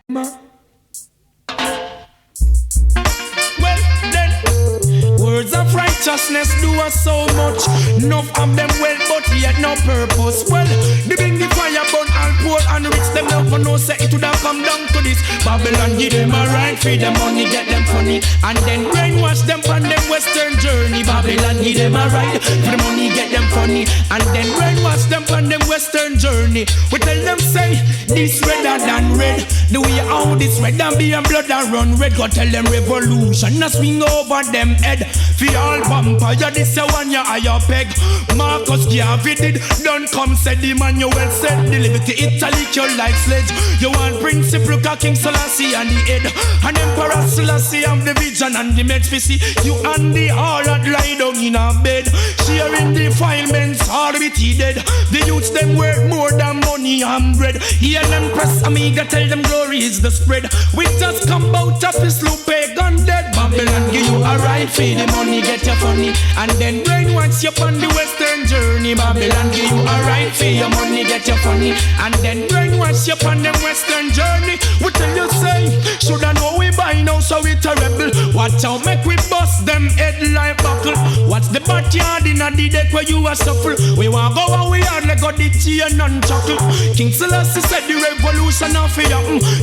Well then, words of righteousness do us so much. Enough of them well, but yet no purpose. Well, they bring the fire burn all poor and rich. Them never know say it would have come down to this. Babylon give them a right, feed them money, get them funny, and then brainwash them from them western journey. Babylon give them a right, for the money, get them funny, and then brainwash them from them western journey. We tell them say this redder than red. The way how this red and be and blood and run red. Go tell them revolution a swing over them head. For all vampire this a one ya higher peg. Marcus Garvey did don't come said the man you well said. The liberty Italy you like sledge. You want principle King Selassie and the head, and Emperor Selassie have the vision and the metaphysics. You and the all that lie down in a bed, sharing defilements all with he dead. The youths them worth more than money and bread. Hear them press amiga tell them glory is the spread. We just come out of this Lupe gun dead. Babylon give you a right feed the money get you funny, and then brainwash you on the western journey. Babylon give you a right feed your money get you funny, and then brainwash you on them western journey. We tell you say, shoulda know we buy now so we terrible. Watch out make we bust them head like buckle. What's the backyard in a the deck where you a suffer? We want go and we hardly got the chain and chuckle. King Selassie said the revolution of fear.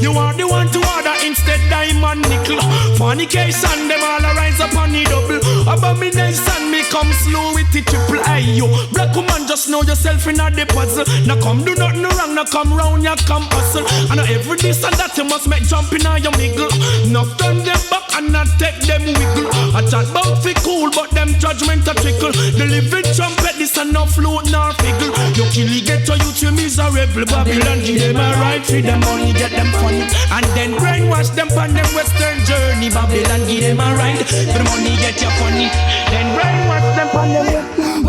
You are the one to order instead diamond nickel. Fornication them all arise upon the double. Abomination me come slow with the triple I. You black woman just know yourself in a the puzzle. Now come do nothing wrong, now come round ya come hustle. And every this and that you must make jump in your miggle. Not turn them back and not take them wiggle. I chat bout fi cool but them judgment a trickle. The living trumpet this and no flute nor figgle. You kill get to youth you miserable. Babylon give them a right for them money get them funny, and then brainwash them on them western journey. Babylon give them a right for the money get you funny, then brainwash them on them western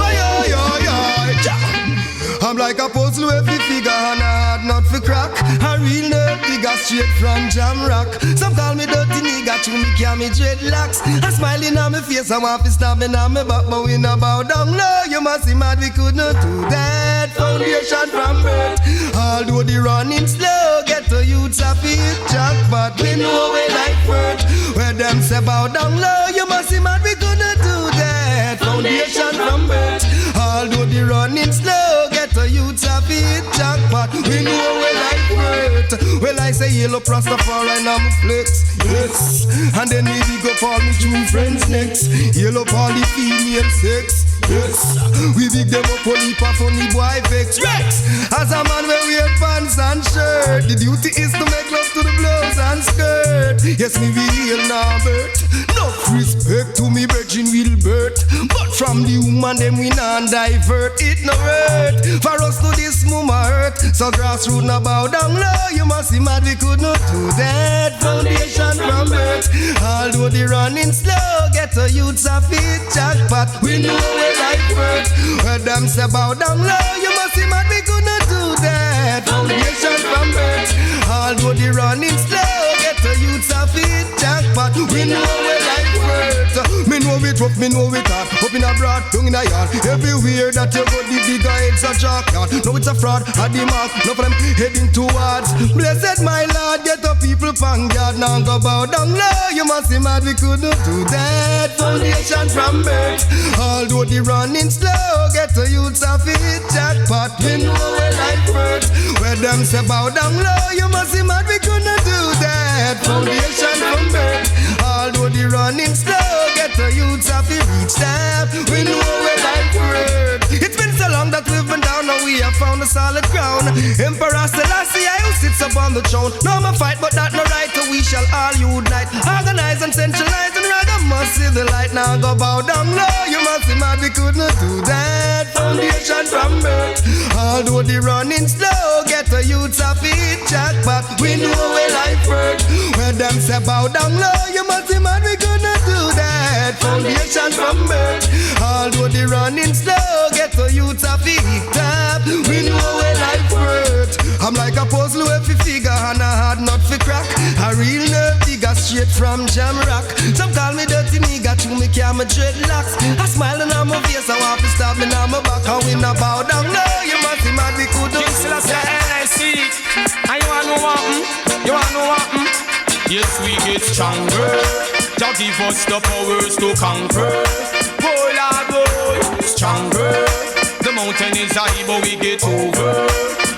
I'm like a puzzle every figure and a hard nut for crack. A real nerd figure straight from jam rock. Some call me dirty nigga, to me carry me dreadlocks. A smiling on my face, I'm off stabbing on my back, but we not bow down low. You must be mad, we could not do that. Foundation from birth. Although the running slow, get to youths a feel jackpot. We know we like first. Where them say bow down low, you must be mad, we could not do that. Foundation from birth. Although the running slow, get to youths a feel jackpot. We know we like first. Well I say yellow Rastafari and I'm flex. Yes. And then we big up all my true friends next. Yellow all the female sex. Yes. We big them up all heap of funny boy vex. Rex. As a man we wear pants and shirt. The duty is to make love to the blouse and skirt. Yes me real Norbert. No respect to me virgin Wilbert. But from the woman them we non divert. It no hurt. For us to this mama hurt. So grassroots no bow down low. You must see mad we could not do that. Foundation from birth. Although the running slow, get to youths a feet jackpot. We know we like first. Where them say bow down low, you must see mad we could not do that. Foundation from birth. Although the running slow, get to youths a feet jackpot. We know we like first. Me know it rough, me know it hard. Up in a broad, tongue in a yard. Everywhere that you go, the bigger heads a jackyard. No it's a fraud, at the mark. No for them heading towards. Blessed my Lord, get the people vanguard. Now go bow down low. You must see mad, we couldn't do that. Foundation from birth. Although the running slow, get the youths a feet jackpot. We know we like first. Where them say bow down low, you must see mad, we couldn't do that. Foundation from birth. Although the running slow, get the youths a feet reach that. We know we like first. It's been so long that we've been down, now we have found a solid ground. Emperor Selassie, I who sits upon the throne. No more fight, but that no right, so we shall all unite. Organize and centralize, and rather must see the light. Now go bow down low, you must be mad, we could not do that. Foundation from birth. Although the running slow, get the youths a feet jackpot. We know we like first. Where them say bow down low, you must be mad, we could not do that. Foundation from birth. Although the running slow, get the youths a feet tap. We know we like first. I'm like a puzzle with a figure and a hard nut for crack. A real nerd figure straight from jam rock. Some call me dirty nigga, to me carry my dreadlocks. I smiling on my face, I want to stop me on my back. And we not bow down low, you must be mad, we could do. King Selassie, I see. And you wanna know what? You wanna know what? Yes, we get stronger. Jah give us the powers to conquer. Oh Lord, boy, stronger. The mountain is high, but we get over.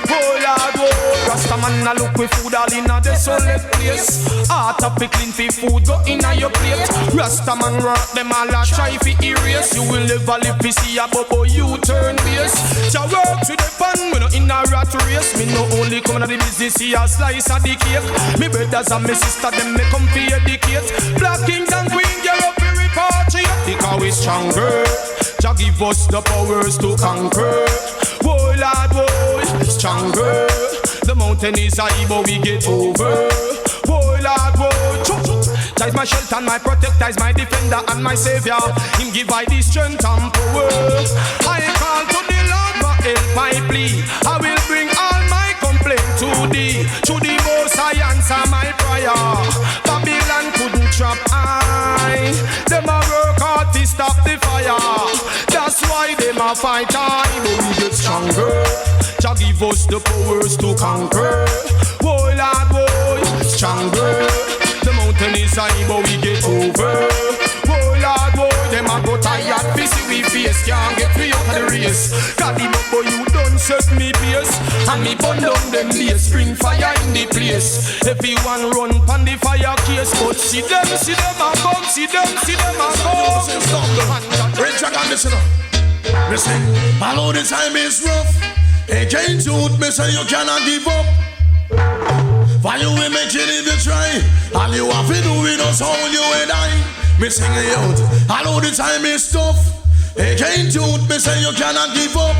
Oh Lord, boy, Rasta man a look with food all in a desolate place. Heart of clean fi food go in a your plate. Rasta man rock them all a try fi erase. You will never live fi see a bubble you turn base. Jah work to the pan, we no in a rat race. Me no only come to the business see a slice of the cake. Me brothers and me sister them me come fi educate. Black kings and queens get up fi repatriate. Because we stronger. Jah give us the powers to conquer. Oh Lord, boy, stronger. The mountain is high, but we get over. Oh Lord, boy, Jah is my shelter and my protector, is my defender and my savior. Him give I the strength and power. I call to the Lord for help, my plea. I will bring all my complaint to thee. To the most I answer my prayer. Babylon couldn't trap I. Them a work hard to stop the fire. That's why them a fight I, but we get stronger. Jah give us the powers to conquer. Oh Lord, boy, stronger. The mountain is high, but we get over. Oh Lord, boy, them a go tired. Busy we face, can't get me out of the race. God, the boy, you done set me pace. And me burn down them days, spring fire in the place. Everyone run pon the fire case, but see them a come, see them a come. Richie, and listen up. Me sing, all the time is rough. Hey, can't you me say you cannot give up? Why you will make it if you try? All you have to do is us all you will die. Me sing it out, all the time is tough. Hey, can't you me say you cannot give up?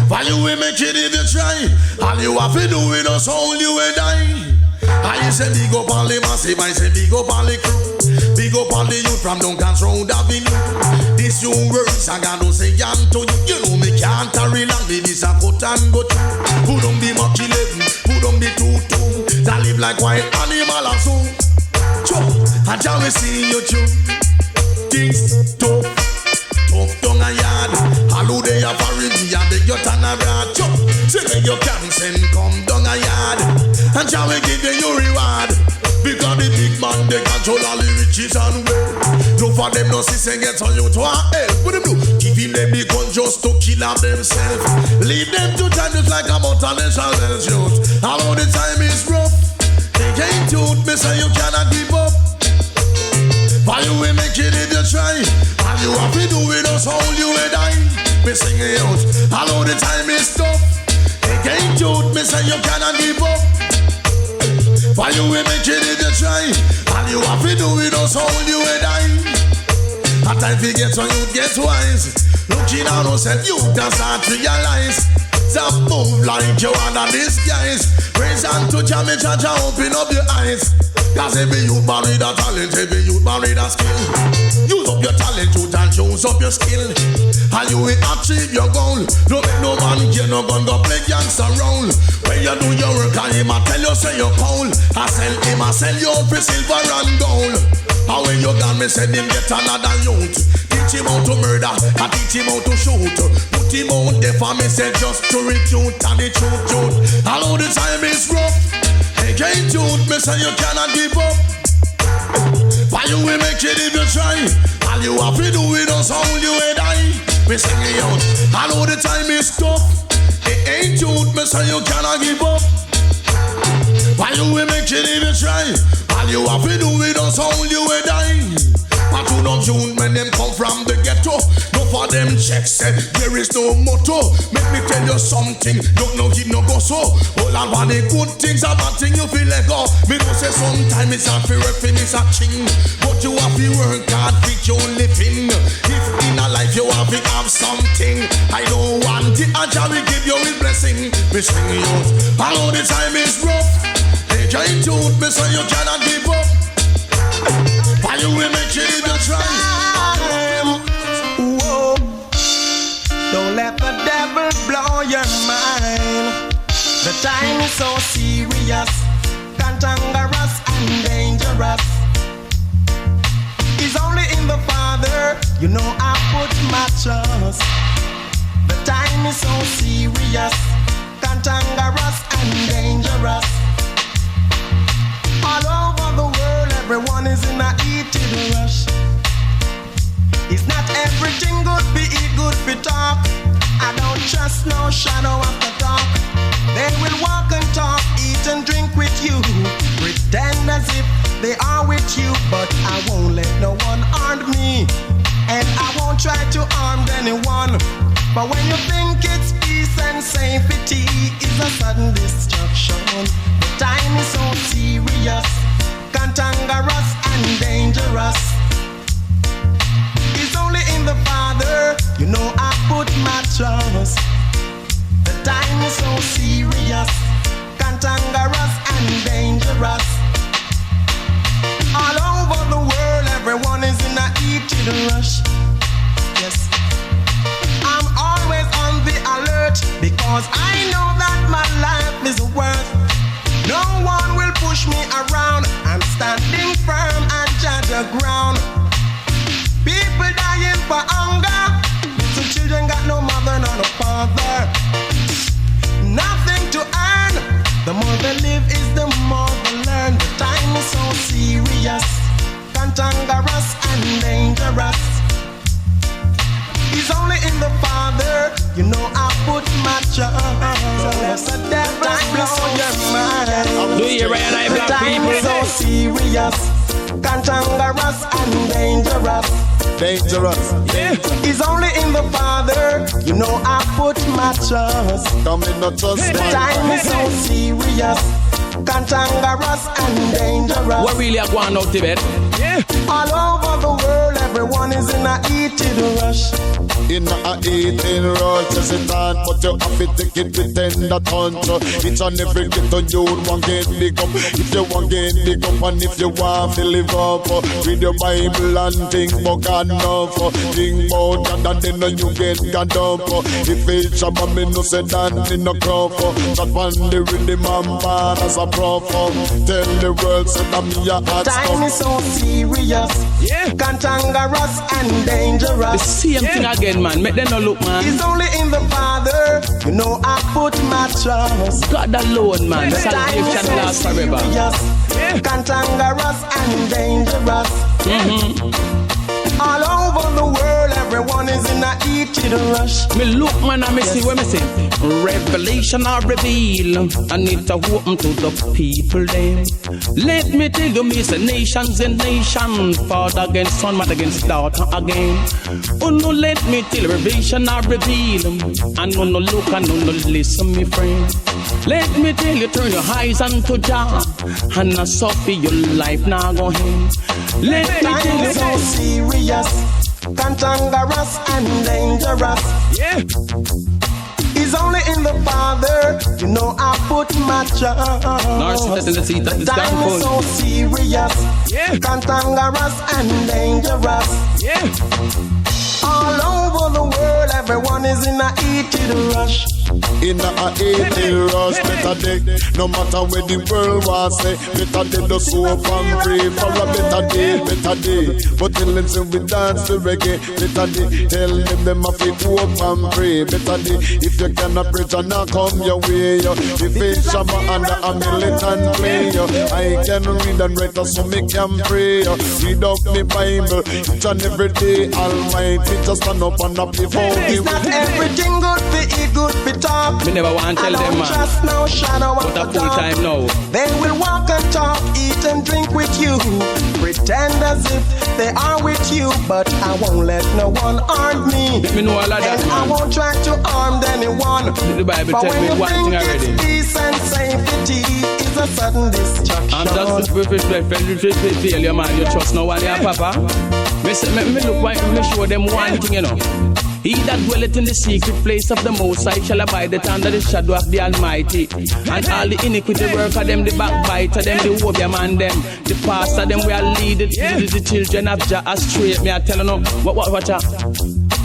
Why you will make it if you try? All you have to do is us all you will die. I say big up all the massive, I say big up all the crew. Big up all the youth from Duncan's Road Avenue. These new words I gotta say I'm to you. You know me can't hurry long, this a cut and go through. Put on the Mach 11, put on the 22. That live like wild animal and so. And shall we see you too? Things tough, tough down a yard. Hello they have a review and beg you turn around. Say when you can send come down a yard. And shall we give you your reward? Because the big man, they control all the riches and wealth. No for them, no sister get on you to a hell. What them do? Give him them the gun just to kill them themselves. Leave them to time just like a mountain and shall well shoot. All the time is rough. They can't shoot me, so you cannot give up. Why you will make it if you try? All you have to do with us, all you will die. Me sing it out. All the time is tough. They can't shoot me, so you cannot give up. Why you will make it if you try? All you have to do with us, all you will die. At time we get on you get wise. Looking at yourself, you just start to realize. Stop move like you under disguise. Praise and to Jah, me Jah open up your eyes. Cause every youth married a talent, every youth married a skill. Use up your talent, you and use up your skill. And you will achieve your goal. Don't make no man get no gun, go play gangster role. When you do your work and him a tell you say you're cold. I sell you for silver and gold. And when you gone, me send him get another youth. Teach him how to murder, and teach him how to shoot. Put him out there for me, say just to recruit. And the truth. All the time is rough. Hey, can't shoot me, say you cannot give up. Why you will make it if you try? All you have to do with us, all you will die. Me sing it out. All the time is tough. It ain't shoot me, say you cannot give up. Why you will make it if you try? All you have to do with us, all you will die. But you don't shoot when them come from the ghetto. No for them checks, there is no motto. Make me tell you something, don't know give no go so. All I want the good things, a bad thing you feel let go. Me know say sometimes it's a fear of it's a ching. But you have to work hard for your living. If in a life you have to have something, I don't want it, I shall give you his blessing. Me sing you out, all the time is rough. They can't shoot me so you cannot give up. Why you will make it if you try? Whoa. Don't let the devil blow your mind. The time is so serious, cantankerous and dangerous. It's only in the Father, you know I put my trust. The time is so serious, cantankerous and dangerous. All everything good be eat, good be talk. I don't trust no shadow of the dark. They will walk and talk, eat and drink with you, pretend as if they are with you, but I won't let no one harm me, and I won't try to harm anyone. But when you think it's peace and safety, it's a sudden destruction. The time is so serious, cantankerous and dangerous. It's only in the Father, you know I put my trust. The time is so serious, cantankerous and dangerous. All over the world, everyone is in a heated rush. Yes, I'm always on the alert, because I know that my life is worth. No one will push me around. I'm standing firm and judge the ground. People dying for hunger. Little children got no mother, nor no father. Nothing to earn. The more they live is the more they learn. The time is so serious, cantankerous and dangerous. He's only in the Father, you know I put my trust. The devil blow your mind. Do you realize the black time people? is so serious, cantankerous and dangerous. Dangerous. Yeah. He's only in the Father, you know I put my trust. Come in, not trust. The time is so serious, cantankerous and dangerous. What really are going on, Tibet? Yeah. All over the world, everyone is in a heated rush. In a eating rush, just a time, but you have to take it with tender touch. Each and every ghetto you want get big up. If you want get big up, and if you want to live up, read your Bible and think about God enough. Think about God and then you get God up. If it's Shabba, me no say that in the crop. That one the rhythm and bad as a prof. Tell the world say that me a hot Time is stuff. so serious, Yeah. cantankerous and dangerous. The same thing again, man. Make them no look, man. He's only in the Father, you know I put my trust. God alone, man. The time is Salvation so lasts forever. serious, cantankerous and dangerous. All over the world, everyone is in a heated rush. Me look, man, and me see what me say. Revelation or reveal, I need to open to the people then. Let me tell you, me say nations and nations, father against son, mother against daughter again. Oh no, let me tell you, revelation or reveal, and no look and no listen, me friend. Let me tell you, turn your eyes unto Jah, and not suffer your life now go ahead. Let me tell Time you, is so serious, cantankerous and dangerous. yeah. He's only in the Father, you know I put my trust. Narcissist in the seat of this Time is damn so phone. serious, Yeah. cantankerous and dangerous. Yeah. All over the world, everyone is in a heated rush. In a eating rush, better day. No matter where the world was say, better day the soap and free for a better day, better day. But tell them say we dance the reggae, better day. Tell them have to go up and pray, better day. If you cannot preach and not come your way, if it's Shabba under a militant play, I can read and write so me can pray. Read up me Bible each and every day. Almighty just stand up and up before me. It's not everything good for eat, good for talk. Me never want to tell them, man. Just no shadow But of a the full dark. time now. They will walk and talk, eat and drink with you, pretend as if they are with you, but I won't let no one harm me. Let me know all of that, And I man. won't try to harm anyone. The Bible But tell when me you one thing think already. it's peace and safety, it's a sudden destruction. I'm just failure, man. You trust no one, yeah, Papa. Me look why me show them one thing, you know. He that dwelleth in the secret place of the Most High shall abide under the shadow of the Almighty. And all the iniquity work of them, the backbiter them, the warrior man them, the pastor them, we are leading the children of Jah astray. Me I tell you no, watch out.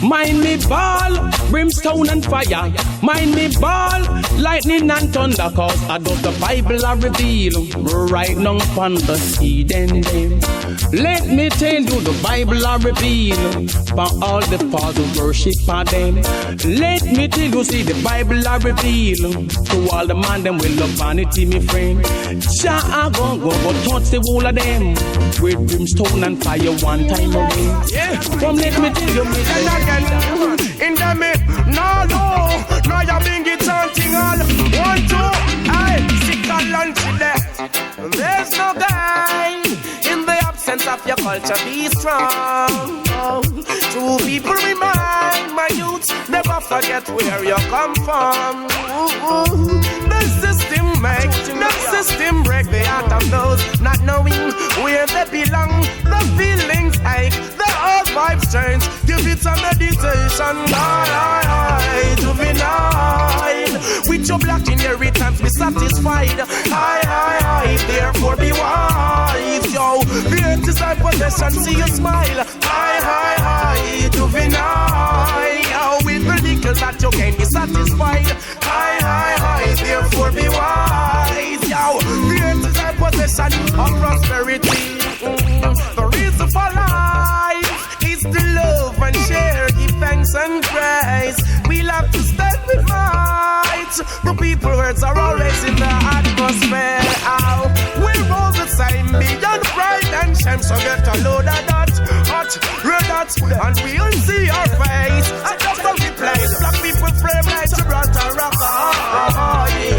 Mind me ball, brimstone and fire. Mind me ball, lightning and thunder. Cause I do the Bible I reveal right now upon the seed and them. Let me tell you the Bible I reveal for all the fathers worship for them. Let me tell you, see the Bible I reveal to all the man them will love vanity, me friend. Jah I go touch the whole of them with brimstone and fire one time away. Yeah, from let me tell you, me in the mid, no, now you bring it chanting all 1, 2, I see Kalonji there. There's no guy in the absence of your culture, be strong. Two people remind my youth, never forget where you come from. The system makes, the system break the heart of those not knowing where they belong. The feelings ache, the old vibes change. Give it a meditation, juvenile. With your black inheritance, be satisfied. Therefore be wise, yo. The earth is thy possession, see you smile. Juvenile, yo. With the little that you can be satisfied. Therefore be wise, yo. The earth is thy possession of prosperity. The reason for life is to love and share, give thanks and praise. We'll have to stand with might. The people words are always in the atmosphere. We're all the same, beyond pride and shame. So get a load of that, hot, red hot, and we'll see our face. And just how we play, black people frame like Gibraltar rock.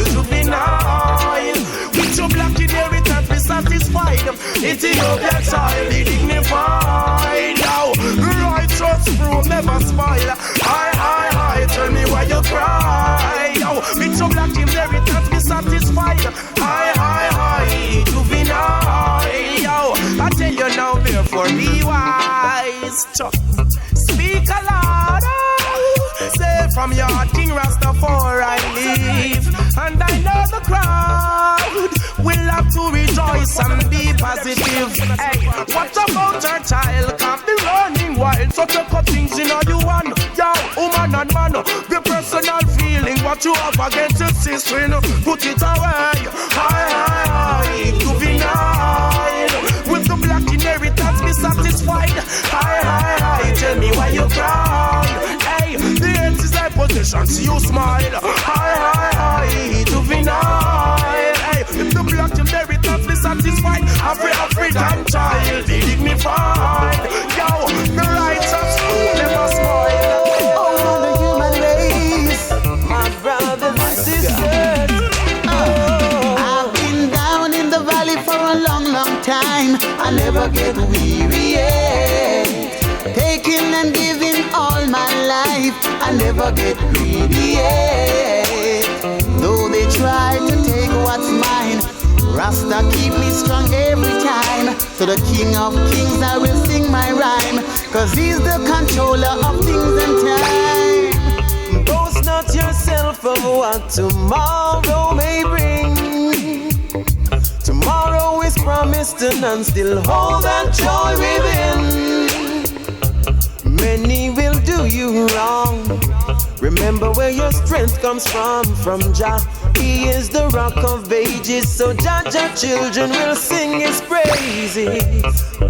Juvenile, with your black inheritance be satisfied. Ethiopian child, be dignified. Now, righteous fruit never spoil. Tell me why you cry. Yo, with your black inheritance be satisfied. Juvenile. Yo, I tell you now, therefore be wise. Speak aloud. Say from your heart, King Rastafari live. And I know the crowd will have to rejoice and be positive. Hey, what about your child? Can't be running wild. So take up things in all you want. Yo, woman and man, the personal feeling what you have against your sister, put it away. Juvenile. With the black inheritance be satisfied. Tell me why you cry. Hey, the end is thy position, see you smile. Juvenile. Hey, if the black inheritance be satisfied, every African child be dignified. Yo, the righteous never smile. Oh, the human race, my brothers and sisters. I've been down in the valley for a long, long time. I never get weary yet. Taking and giving all my life, I never get greedy yet. Though they try to take what's mine, Rasta keep me strong every time. To the King of Kings I will sing my rhyme, cause he's the controller of things and time. Boast not yourself of what tomorrow may bring. Tomorrow is promised and none still hold that joy within. Many will do you wrong. Remember where your strength comes from Jah. He is the rock of ages, so Jah children will sing his praises.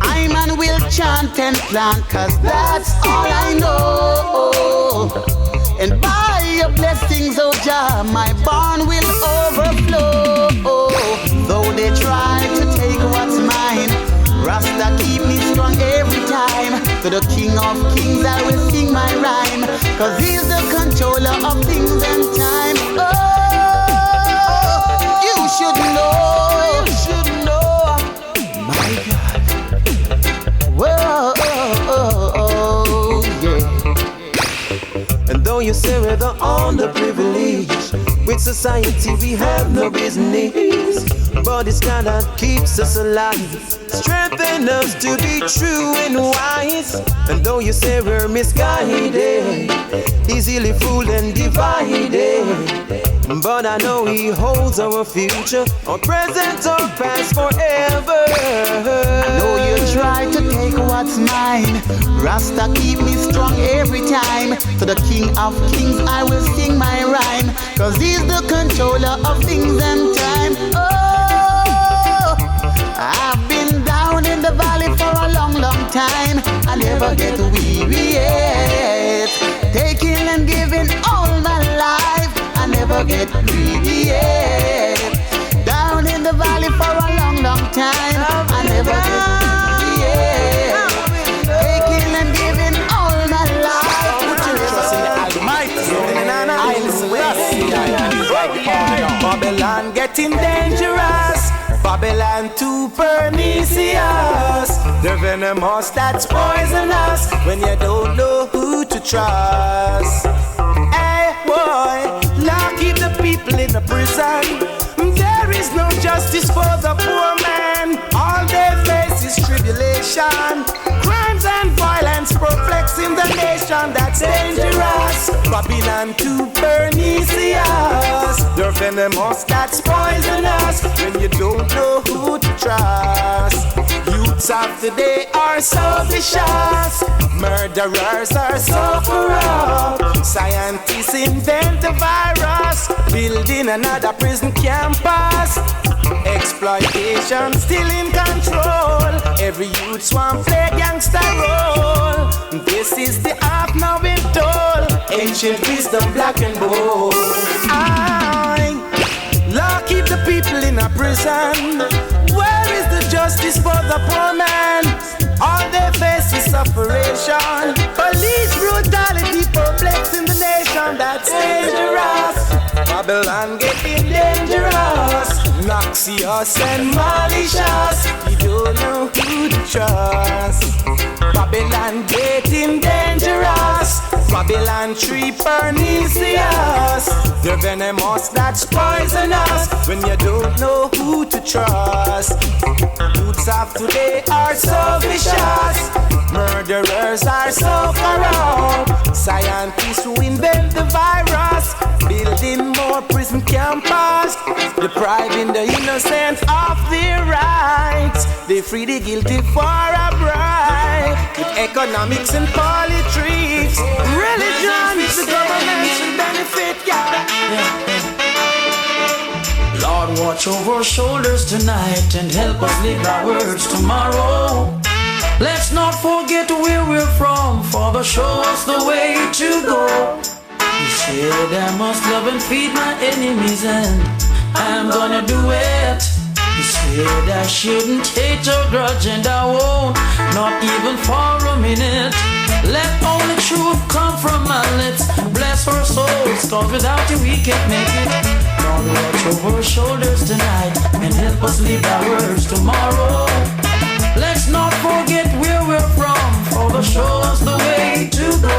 I man will chant and plant, cause that's all I know. And by your blessings, oh Jah, my barn will overflow. Though they try to take what's mine, Rasta keep me strong every time. To the King of Kings I will sing my rhyme, cause he's the controller of things and time. Oh, you should know, you should know. My God. Whoa, yeah. And though you say we're the underprivileged, with society we have no business, but it's God that keeps us alive, strengthen us to be true and wise. And though you say we're misguided, easily fooled and divided, but I know He holds our future, our present, our past forever. I know you try to take what's mine. Rasta keep me strong every time. To the King of Kings I will sing my rhyme, 'cause He's the controller of things and time. Oh, I've been down in the valley for a long, long time. I never get weary yet. Taking and giving all my life, I never get greedy yet. Down in the valley for a long, long time, I never get greedy yet. Taking and giving all my life, I never get greedy yet. Babylon getting dangerous. Babylon too pernicious. The venomous that's poisonous when you don't know who to trust. Hey boy, lock keep the people in the prison. There is no justice for the poor man. All they face is tribulation. Crimes and violence perplexing the nation. That's dangerous. Babylon too pernicious. The venomous that's poisonous when you don't know who to trust. Youths of today are so vicious. Murderers are so corrupt. Scientists invent a virus, building another prison campus. Exploitation still in control. Every youth want play gangster role. This is the art now been told. Ancient wisdom black and bold. Law keep the people in a prison. Where is the justice for the poor man? All they face is separation. Police brutality perplexing the nation. That's dangerous. Babylon getting dangerous. Noxious and malicious. You don't know who to trust. Babylon getting dangerous. Babylon tree pernicious. The venomous that's poisonous when you don't know who to trust. Youths of today are so vicious. Murderers are so corrupt. Scientists who invent the virus, building more prison campus, depriving the innocent of their rights. They free the guilty for a bribe. With economics and politics, religion, the government should benefit, Lord, watch over our shoulders tonight and help us live our words tomorrow. Let's not forget where we're from, Father, show us the way to go. You said I must love and feed my enemies, and I'm gonna do it. You said I shouldn't hate or grudge, and I won't, not even for a minute. Let only truth come from my lips. Bless our souls, 'cause without you we can't make it. Lord, watch over our shoulders tonight and help us live our words tomorrow. Let's not forget where we're from, Father, show us the way to go.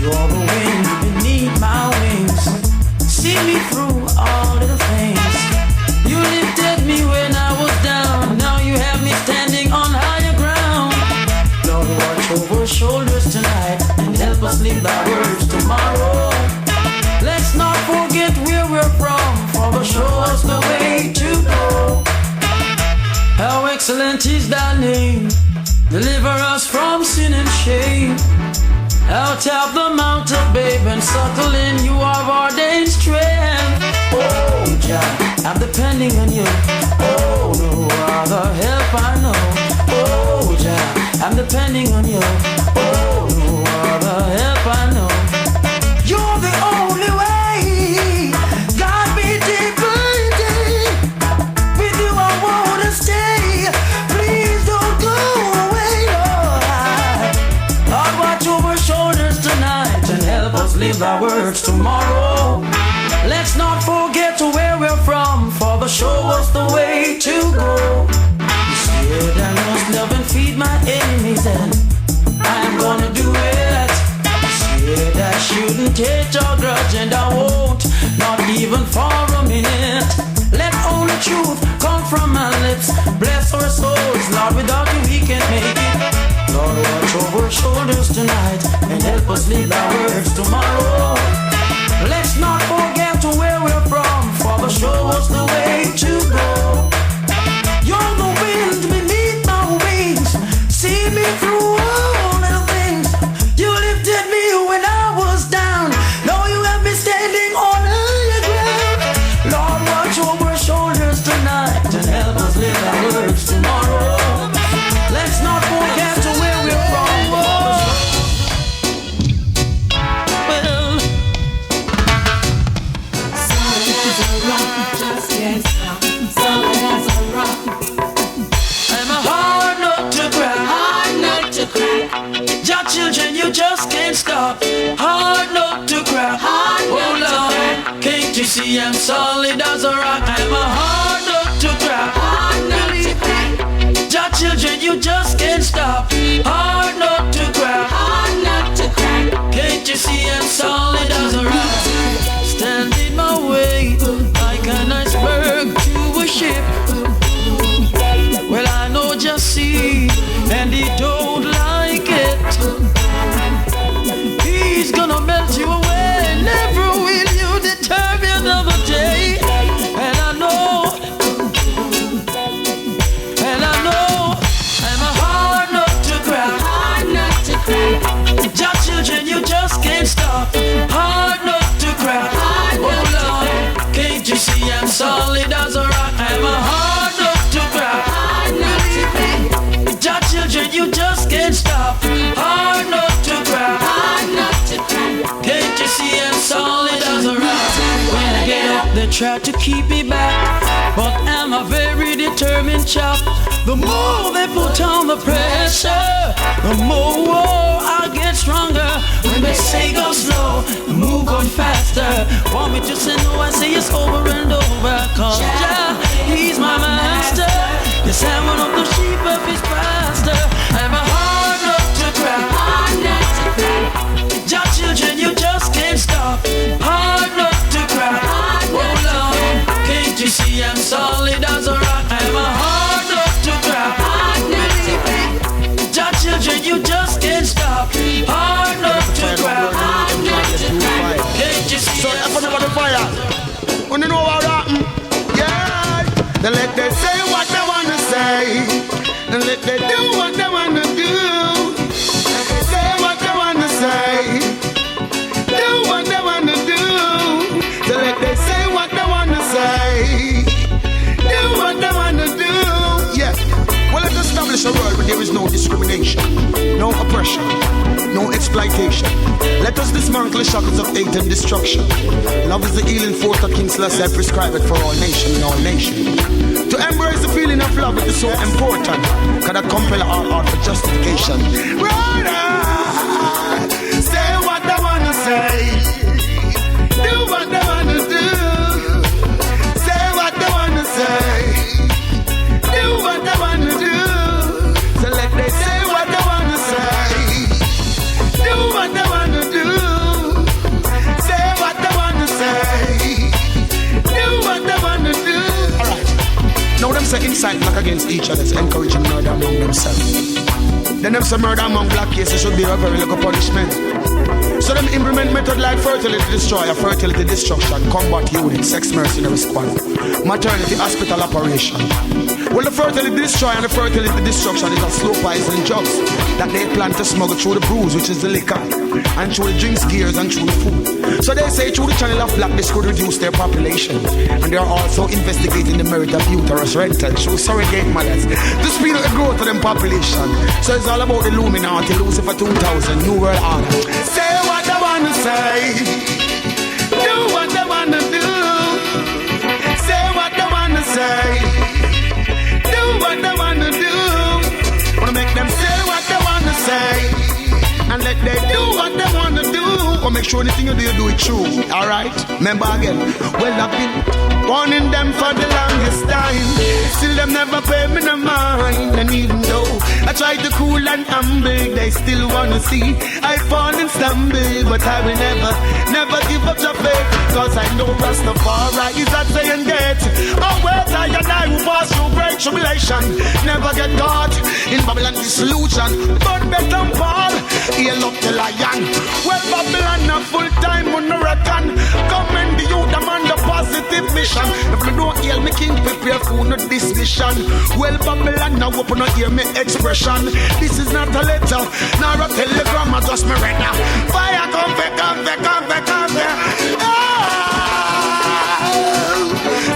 You're the wind beneath my wings, see me through all the things. You lifted me when I was down, now you have me standing on higher ground. Lord, watch over our shoulders tonight and help us live our words tomorrow. Let's not forget where we're from, Father, show us the way to go. How excellent is thy name, deliver us from sin and shame. Out of the mountain, babe, and suckle in, you are ordained strength. Oh, Jah, I'm depending on you. Oh, no other help I know. Oh, Jah, I'm depending on you. Oh, no other help I know. You're the only way. God be deep. With you I wanna stay. Please don't go away, Lord. Lord, watch over shoulders tonight and help us live our words tomorrow. Let's not forget where we're from, Father, show us the way to go. You said I must love and feed my enemies, and I'm gonna do it. You said I shouldn't hate or grudge, and I won't, not even for a minute. Let only truth come from my lips. Bless our souls, Lord, without you we can't make it. Lord, watch over our shoulders tonight and help us live our words tomorrow. Let's not forget see I'm solid as a rock? I'm a hard nut to crack. Believe me, your children, you just can't stop. Hard nut to crack. Can't you see I'm solid as a rock? Stand in my way like an iceberg to a ship. Well, I know just see, and he don't like it. He's gonna melt you away. Never will you deter me another day. And I know, I'm a hard nut to crack. Your children, you just can't stop. Hard nut to crack. Oh Lord, can't you see I'm solid as a rock? I'm a hard nut to crack. Believe me, your children, you just can't stop. Hard nut to crack. Can't you see I'm solid as a rock? When I get up, they try to keep me back, but I'm a very determined chap. The more they put on the pressure, the more I get stronger. When they say go slow, the move on faster. Want me to say no, I say it's over and over. Cause Jah, he's my master. Yes, I'm one of the sheep of his pasture. I'm a hard nut to crack. Your children, you just can't stop. Hard nut to crack. Oh Lord, can't you see I'm solid as a rock? I'm a hard nut to crack. Believe me, your children, you just can't stop. Hard nut to crack. Can't you see I'm solid as a rock? Wanna know what happened? Yeah. They let they say what they wanna say, and let they do what they wanna do. They say what they wanna say, do what they wanna do. So let they say what they wanna say, do what they wanna do. Yeah. Well, let's establish a world where there is no discrimination, no oppression, no exploitation. Let us dismantle the shackles of hate and destruction. Love is the healing force that King Selassie prescribed it for all nations in all nations. To embrace the feeling of love is so important, cause that compel our heart for justification. Brother, say what they wanna say, do what they wanna do. Say what they wanna say, do what they wanna do. So let they say what they wanna say, do what they wanna do. Say what they wanna say, do what they wanna do. Alright. Now them say incite black against each other, encouraging murder among themselves. Then them say murder among black cases should be a very little punishment. So them implement method like fertility destroyer, fertility destruction, combat unit, sex mercenary squad, maternity hospital operation. Well, the fertility destroyer and the fertility destruction is a slow poison drugs that they plan to smuggle through the brews, which is the liquor, and through the drinks, gears, and through the food. So they say through the channel of black, this could reduce their population. And they are also investigating the merit of uterus rental through surrogate mothers to speed up the growth of them population. So it's all about the Illuminati, Lucifer 2000, New World Order. Say what they wanna say, do what they wanna do. Say what they wanna say, do what they wanna do. Wanna make them say what they wanna say, and let they do what they wanna do. Or make sure anything you do it true. Alright? Remember again. Well, I've been warning them for the longest time. Still them never pay me no mind. And even though I try to cool and humble, they still wanna see I fall and stumble. But I will never give up your faith, cause I know Rastafari is a day and date. Oh, wait, I and I will pass through great tribulation. Never get caught in Babylon dissolution. But better Paul, heal up the lion. Well, Babylon a full time on the reckon. Commend the youth, I'm on the positive mission. If you don't hear me, king, prepare for no dismission. Well, Babylon, now open to hear me expression. This is not a letter, nor a telegram, just me right now. Fire, come back.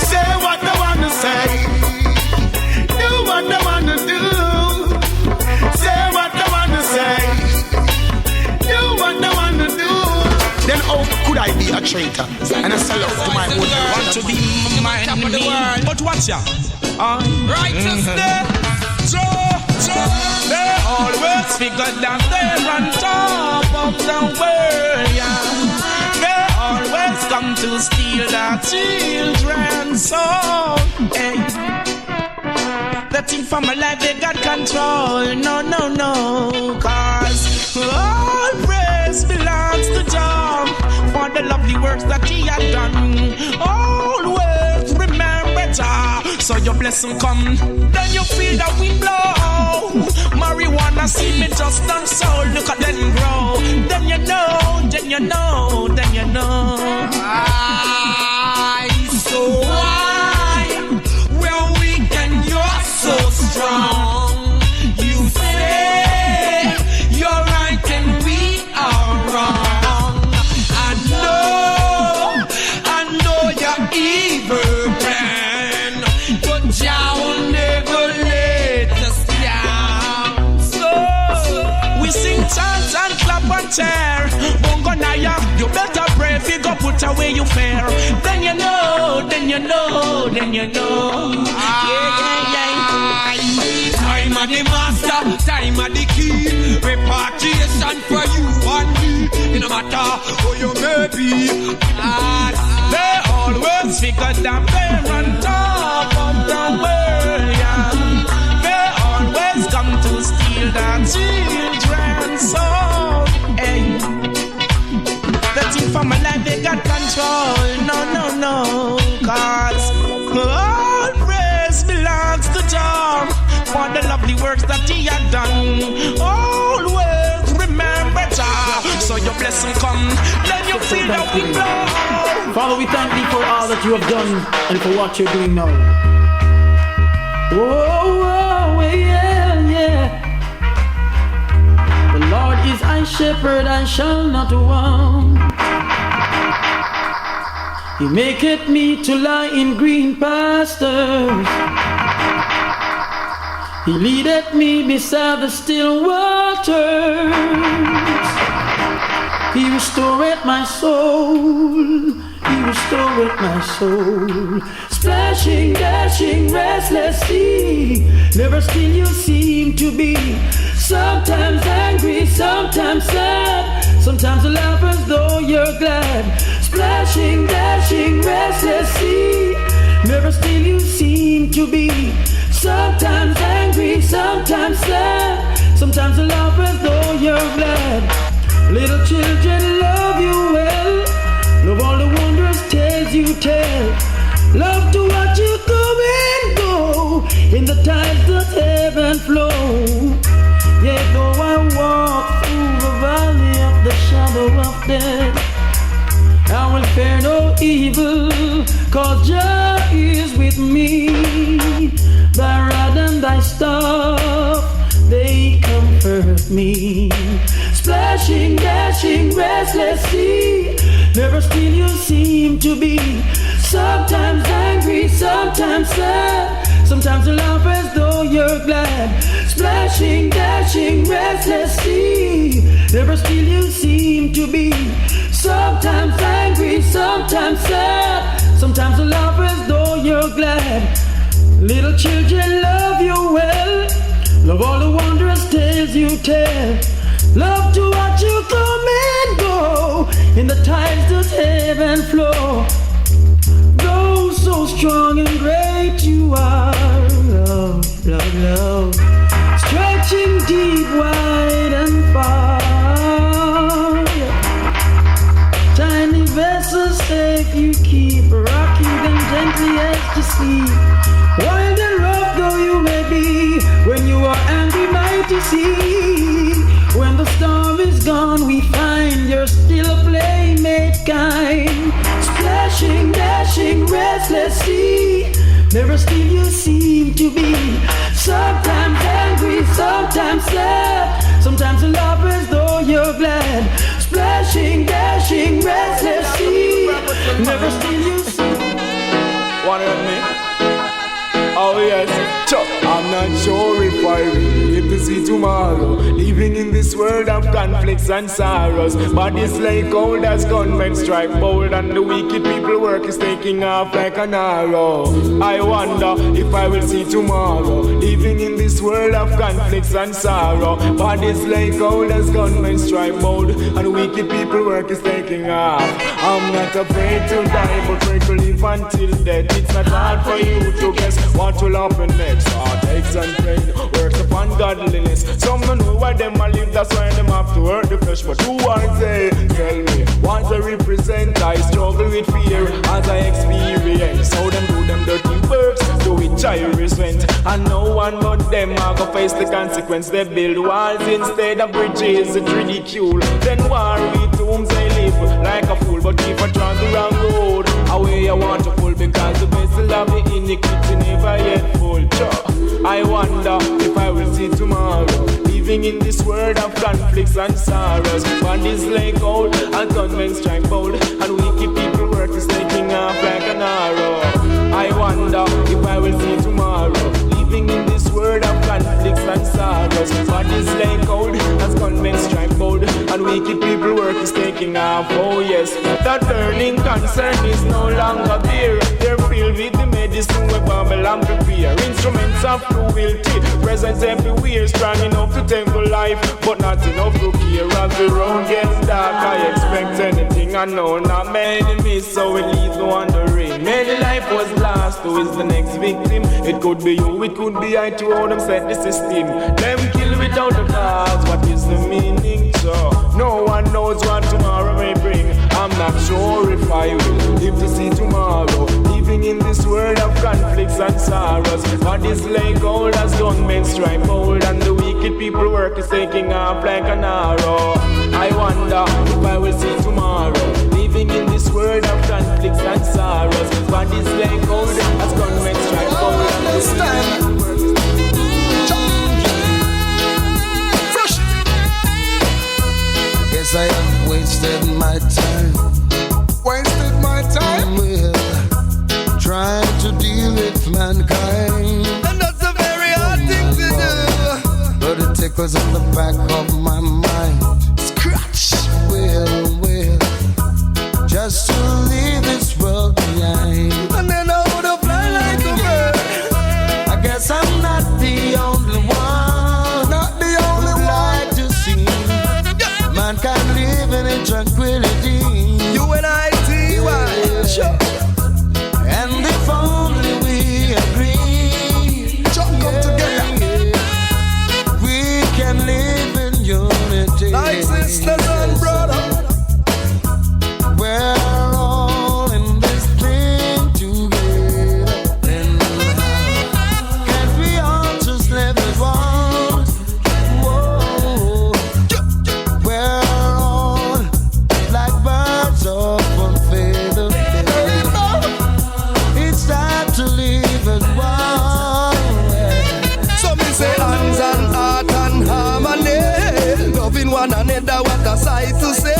Say what they wanna say, do what they wanna do. Say what they wanna say, do what they wanna do. Then how could I be a traitor and a sell out to my own? Want to be my enemy, but what's ya? Righteousness, they always figure that they're on top of the world, yeah. They always always come to steal the children's soul. Hey. The thing for my life, they got control. No, no, no. Cause all praise belongs to Jah for the lovely works that He had done. Always remember Jah. So your blessing come, then you feel the wind blow. Marijuana see me just done so. Look at them grow. Then you know, then you know, then you know. So why? Well, weak and you're so strong. You say you're right and we are wrong. I know you're evil plan, but Jah will never let us down. So we sing chants and clap and cheer. Bongo Naya, you better pray if you go put away your fear. Then you know, then you know, then you know. Time of the master, time of the key. Repatriation for you and me. It no matter who you may be. They always figure that they're on top of the world. Yeah. They always come to steal the children's soul. Hey. The thing for my life, they got control. No, no, no. Cause all praise belongs to Jah for the lovely works that He had done. Always remember Jah. So your blessing come, then you feel the wind blow. Father, we thank Thee for all that You have done and for what You're doing now. Oh, yeah, yeah. The Lord is my shepherd, I shall not want. He maketh me to lie in green pastures. He leadeth me beside the still waters. He restoreth my soul. He restoreth my soul. Splashing, dashing, restless sea. Never still you seem to be. Sometimes angry, sometimes sad. Sometimes you laugh as though you're glad. Splashing, dashing, restless sea. Never still you seem to be. Sometimes angry, sometimes sad. Sometimes you laugh as though you're glad. Little children love you well. Love all the wondrous tales you tell. Love to watch you come and go in the tides that ebb and flow. Yet though I walk through the valley of the shadow of death, I will fear no evil, cause Jah is with me. Thy rod and thy staff, they comfort me. Splashing, dashing, restless sea. Never still you seem to be. Sometimes angry, sometimes sad. Sometimes you laugh as though you're glad. Splashing, dashing, restless sea. Never still you seem to be. Sometimes angry, sometimes sad. Sometimes you laugh as though you're glad. Little children love you well. Love all the wondrous tales you tell. Love to watch you come and go in the tides that ebb and flow. Though so strong and great you are, love, love, love, stretching deep, wide and far. Tiny vessels safe you keep, rocking them gently as to sleep. Wild and rough though you may be, when you are angry, mighty sea. When the storm is gone, we find you're still a playmate kind. Splashing, dashing, restless sea. Never still you seem to be. Sometimes angry, sometimes sad. Sometimes you laugh as though you're glad. Splashing, dashing, restless sea. Never still you seem. One of me. Oh yes, I'm not sure if I really live to see tomorrow. Living in this world of conflicts and sorrows. Bodies like cold as gunmen strike bold, and the wicked people work is taking off like an arrow. I wonder if I will see tomorrow. Living in this this world of conflicts and sorrow. Bodies lay cold as gunmen strike bold, and wicked people work is taking off. I'm not afraid to die, but pray to live until death. It's not hard for you to guess what will happen next. Heartaches and pain works upon godliness. Some don't know why them a live, that's why them have to hurt the flesh. But who are they? Tell me, what they represent? I struggle with fear as I experience how them do them dirty works, to which I resent. And no one but them are gonna face the consequence. They build walls instead of bridges, it's ridicule. Then war with tombs they live like a fool, but keep a trying the wrong road. Away I want to pull, because the vessel of the iniquity never yet full. I wonder if I will see tomorrow, living in this world of conflicts and sorrows. Bodies lay cold and gunmen strike bold, and wicked people work is taking off like an arrow. I wonder if I will see tomorrow, living in this world of conflicts and sorrows. Bodies lay cold as gunmen strike bold, and wicked people work is taking off. Oh yes, that burning concern is no longer there. They're filled with the medicine where Babylon prepare. Instruments of cruelty, presence everywhere, strong enough to temple life, but not enough to care. As the road gets dark, I expect anything. I know not many enemies, so it leaves no wondering. Many life was lost, who is the next victim? It could be you, it could be I, to how them set the system. Them kill without a cause, what is the meaning? So no one knows what tomorrow may bring. I'm not sure if I will live to see tomorrow, living in this world of conflicts and sorrows. Bodies lay cold as gunmen strike bold, and the wicked people work is taking off like an arrow. I wonder if I will see tomorrow, living in this world of conflicts and sorrows. Bodies lay cold as gunmen strike bold, and the wicked people work is fresh. Guess I have wasted my time. Wasted my time? Well, trying to deal with mankind, and that's a very hard thing to do. But it tickles in the back of my mind. Scratch. Well, just to leave this world behind, and then I would have fly like a bird. I guess I'm not the only one, not the only one like to see mankind living in tranquility. You and I, T.Y. Sure. And if only we agree, come together, we can live in unity. Like sisters and brothers, we're all in this thing together. Then can't we all just live as one? Whoa, we're all like birds of one feather. It's time to live as one. So me say hands and heart and harmony, loving one another, what a sight to say.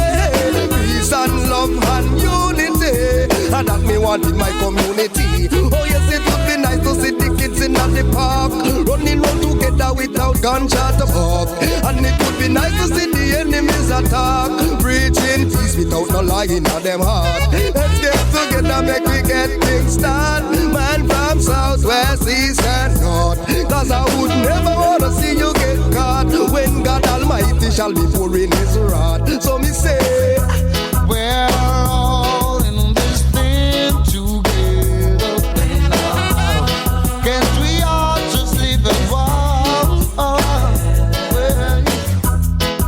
Peace and love and unity, and that me want in my community. Oh yes, it would be nice to see the kids in the park, running round together without gunshot above. And it would be nice to see the enemies attack, preaching peace without no lying on them heart. Let's get together, make we get things done. Man from south, west, east and north, cause I would never want to see you get caught when God Almighty shall be pouring his wrath. So me say, we're all in this thing together now. Can't we all just live as one?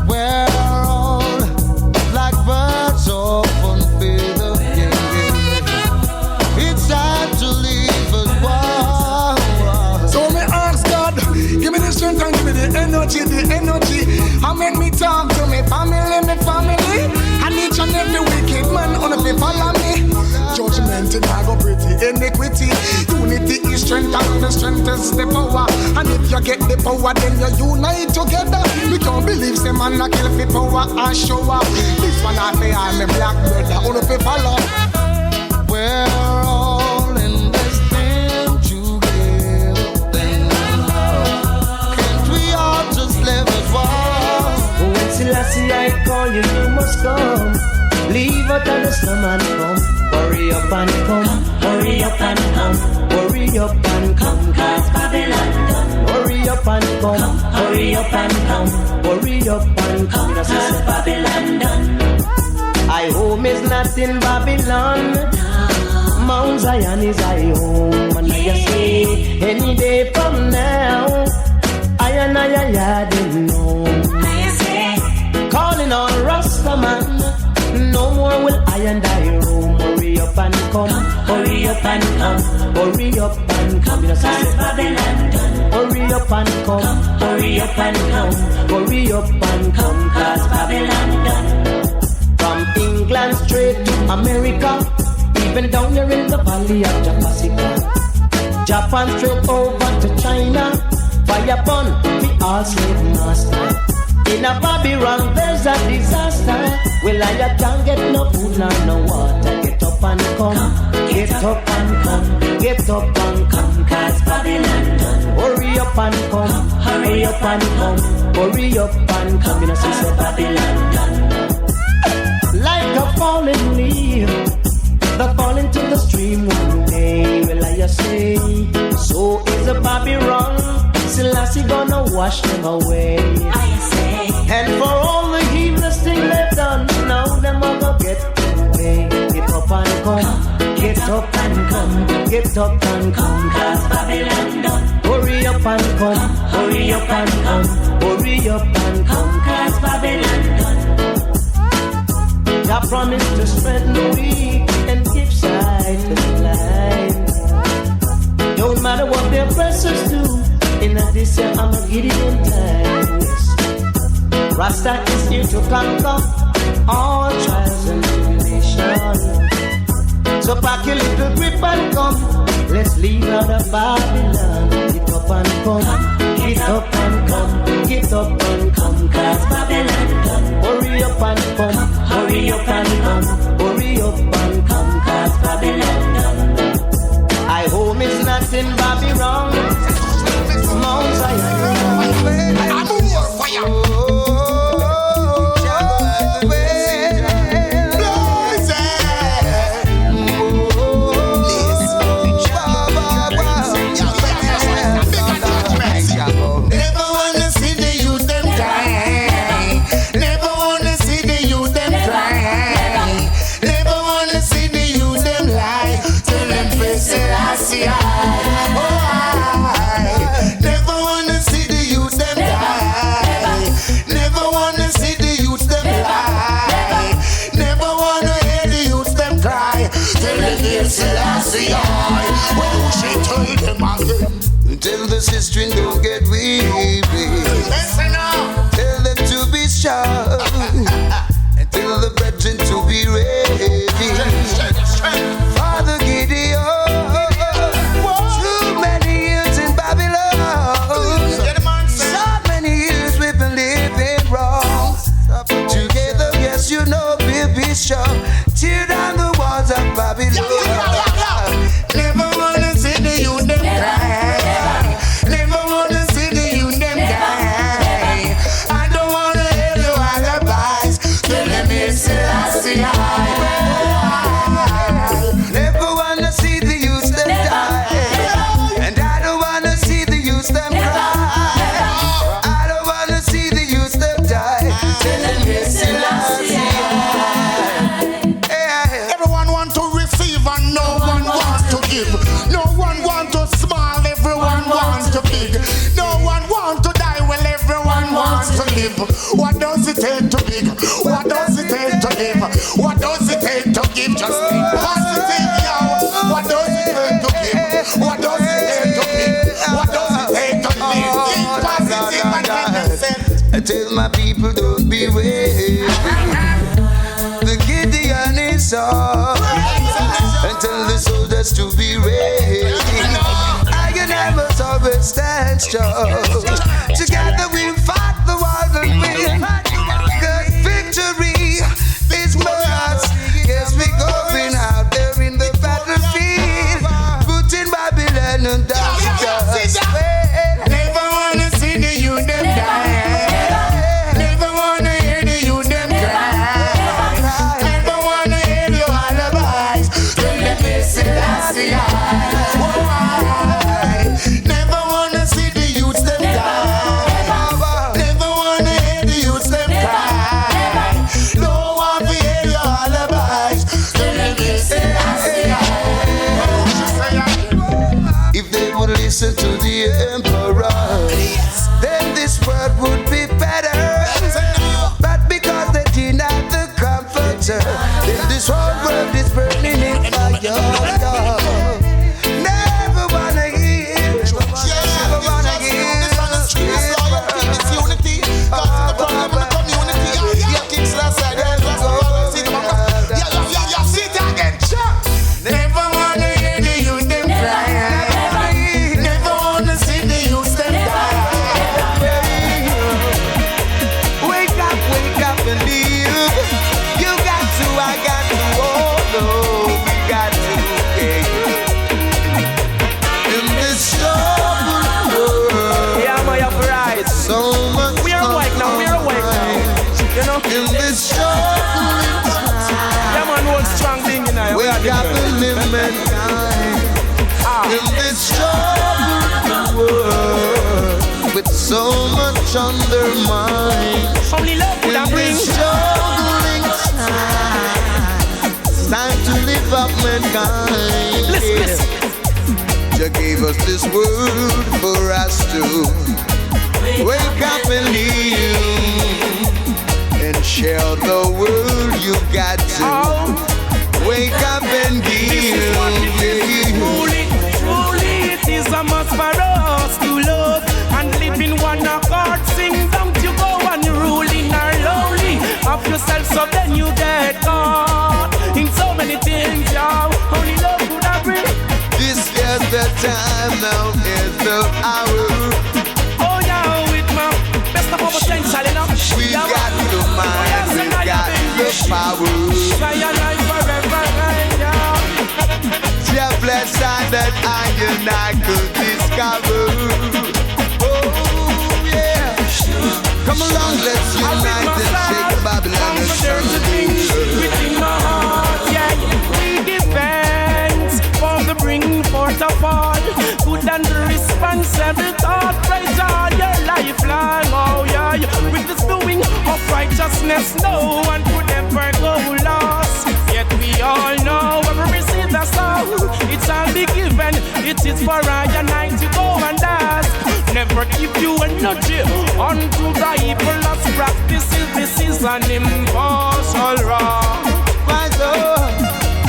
We're all like birds of one feather. It's time to live as one. So me ask God, give me the strength and give me the energy, and make me talk to me family. And each and every wicked man on the follow me. Judgment in I go pretty, iniquity. Unity is strength, and the strength is the power. And if you get the power, then you unite together. We can't believe some man a kill for power and show up. This one I say I'm a black brother on the follow. We're all in this thing together now. Can't we all just live as one? When Selassie I call you, you must come. Leave out of the slum and come. Hurry up and come. Hurry up and come. Hurry up and come. Cause Babylon done. Hurry up and hurry up and come, hurry up and come, cause Babylon done. I home is not in Babylon. Mount Zion is I home. And I say, any day from now, I didn't know. Calling on Rastaman, no more will I and I roam. Hurry up and come, hurry up and come, hurry up and come, cause Babylon done. Hurry up and come, hurry up and come, hurry up and come, cause Babylon done. From England straight to America, even down here in the valley of Japasica. Japan straight over to China, fire upon the all slave master. In a Babylon there's a disaster. Well, I can't get no food nor no water. Get up and come, get up and come, get up and come, cause Babylon done. Hurry up and come, hurry up and come, hurry up and come, you know, cause Babylon done. Like a falling leaf that fall into the stream one day. Well, I say, so is a Babylon. Selassie gonna wash them away. I say, and for all the heedless thing they've done, now them are gonna get away. Get up and come, get up and come, get up and come, cause Babylon done. Hurry up and come, hurry up and come, hurry up and come, cause Babylon done. I promise to strengthen the weak and give sight to the blind. Don't matter what their oppressors do, in this year I'm a Gideon times. Rasta is here to conquer all trials and tribulations. So pack your little grip and come, let's leave out of Babylon. Get up and come, get up and come, get up and come, cause Babylon done. Hurry up and come, hurry up and come, hurry up and come, cause Babylon done. I home is not in Babylon. Mount Zion. I'm more fire. Tell the sister don't get weary. Tell them to be strong. And tell the brethren to be ready. Father Gideon, too many years in Babylon. So many years we've been living wrong. Together, yes, you know we'll be strong. Tear down the walls of Babylon. Never wanna see the youth them cry. Never wanna see the youth them die. I don't wanna hear your alibis. Tell them it's Selassie. Never wanna see the youth them die. And I don't wanna see the youth them cry. I don't wanna see the youth them die. Tell them it's Selassie. Everyone want to receive and no one wants to give. No one want to smile, everyone wants to big. No one want to die, well everyone wants to live. What does it take to big? What does it take to live? What does it take to give? Just think positive, yo. What does it take to give? What does it take to give? What does it take to live? Think positive and innocent. I tell my people don't be weary. The Gideon is on. And tell the soldiers to be ready. I and I must always stand strong. Together we'll fight the world and win. Cause victory is must. Yes, we're going out there in the battlefield, putting Babylon on down. Never wanna see the youth them die. Never wanna hear the youth them cry. Never wanna hear your alibis. Tell them it's Selassie. Never wanna see the youth them die. listen to the emperor, then this world would be better. But because they deny the comforter, then this whole world is burning in fire. Never wanna hear, never wanna hear. This on the streets, loyalty, it's unity. Cause the problem in the community. Yeah, kicks last side, yeah, see it again, sure. Never wanna hear the youth them cry. Never wanna see the youth them die. Wake up and live. You got to, I got to, oh no, we got to, yeah. In this troubled world, Yeah, my upright. so much We're awake now, we're awake now. You know? in this troubled time. Yeah, man, hold strong thing, you know. Wake up and live mankind. In this troubled world, with so much on their mind. Only love could In have bring. this struggling time, it's time to live up mankind. Listen. You gave us this world for us to wake up and live and share the world. You got to wake up and give. Truly, it is a must for us to love and live in one accord. Sing, don't you go and ruling or lonely of yourself, so then you get caught in so many things. Yeah, only love could have bring. This is the time, now is the hour. Oh yeah, with my best of our potential, you know. We got the mind, we got the power. Try your life forever, yeah. Your blessing that I could discover. Oh yeah. Come along, let's unite and shake Babylon and shine the within my heart, yeah. We give thanks for the bringing forth of all good and responsible thought. Praise all your lifelong, oh yeah. With the doing of righteousness, no one could ever go lost. Yet we all know when we receive the soul, it's all be given. It is for I and I to go and ask. Never give you energy unto the evil's practices. This is an impossible wrong. My Lord,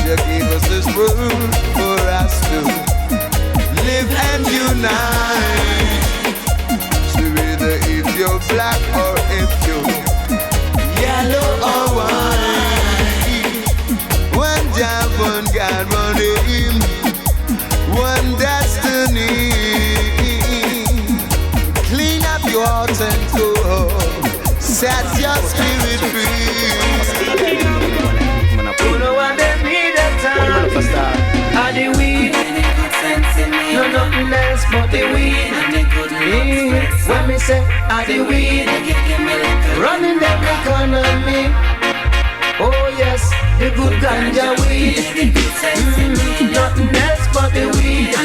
you gave us this world for us to live and unite. So whether if you're black or if you're yellow or white, one job, one God, one aim, one destiny. Clean up your heart and soul, set your spirit free. You know what they need at time. Are the weed? No, nothing else but the weed. When me say, are the weed? Running them economy. Oh yes, the good ganja weed. Nothing else but the weed.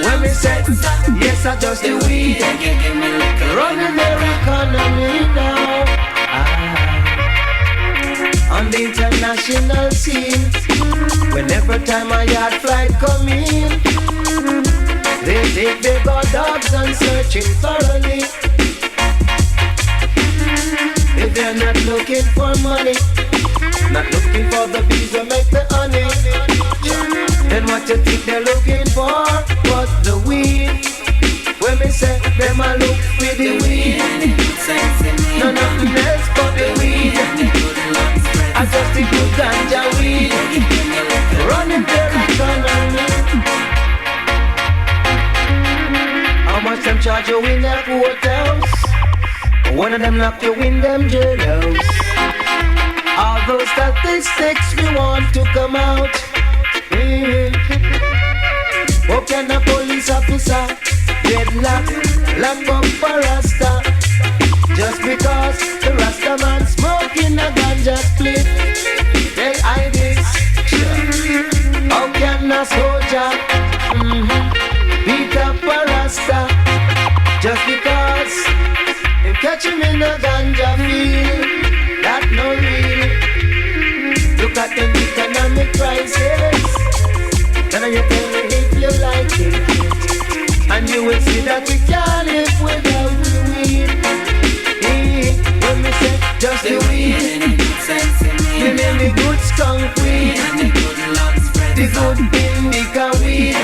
When me say, yes, I just the weed. Running their economy now. On the international scene, whenever time a yard flight come in, they take the god dogs and searching thoroughly. If they're not looking for money, not looking for the bees that make the honey, then what you think they're looking for? But the weed. When me say them a look for the weed, no nothing else but the weed. I just the good ganja weed, running their economy. How much them charge you in their hotels? One of them lock you in them jails. All those statistics we want to come out. How can a police officer get locked up for Rasta? Just because the Rasta man smoking a ganja split, they hide it. How can a soldier beat up a Rasta? Just because they catch him in a ganja field, that no real. Look at the economic crisis. Then you tell me if you like it, and you will see that we can't live without the weed. When we say just the weed, give me the good skunk weed, the good indica weed,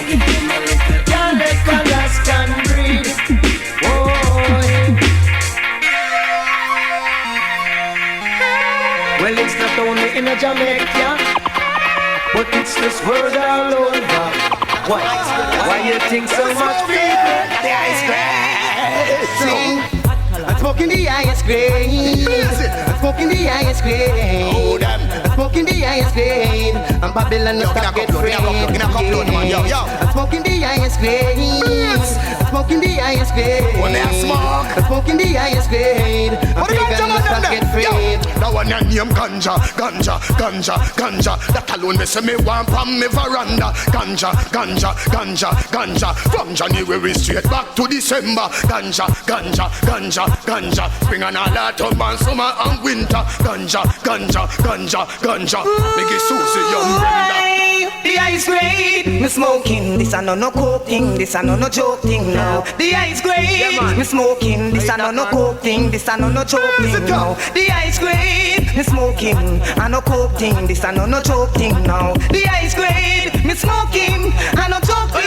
can't let Alaskan breed. Well, it's not only in Jamaica, but it's this world all over. Why you think so much people? The ice cream. I'm smoking the ice cream. I'm smoking the ice cream. I'm smoking the ice cream. I'm Babylon, not get free. I'm smoking the ice cream. I'm smoking the ice cream. I'm smoking the ice cream. I'm Babylon, not get free. That one your name ganja, ganja, ganja, ganja. That alone me say me want from me veranda. Ganja, ganja, ganja, ganja. From January straight back to December. Ganja, ganja, ganja, ganja. Spring and all autumn and summer and winter. Ganja, ganja, ganja, ganja. Make it Susie Young Brenda. The ice grade, me smoking. This a no coke thing. This a no joke thing now. The ice grade, me smoking. This a no coke thing. This a no joke thing now. The ice grade, me smoking. I no coke thing. This a no joke thing now. The ice grade, me smoking. I no joke thing.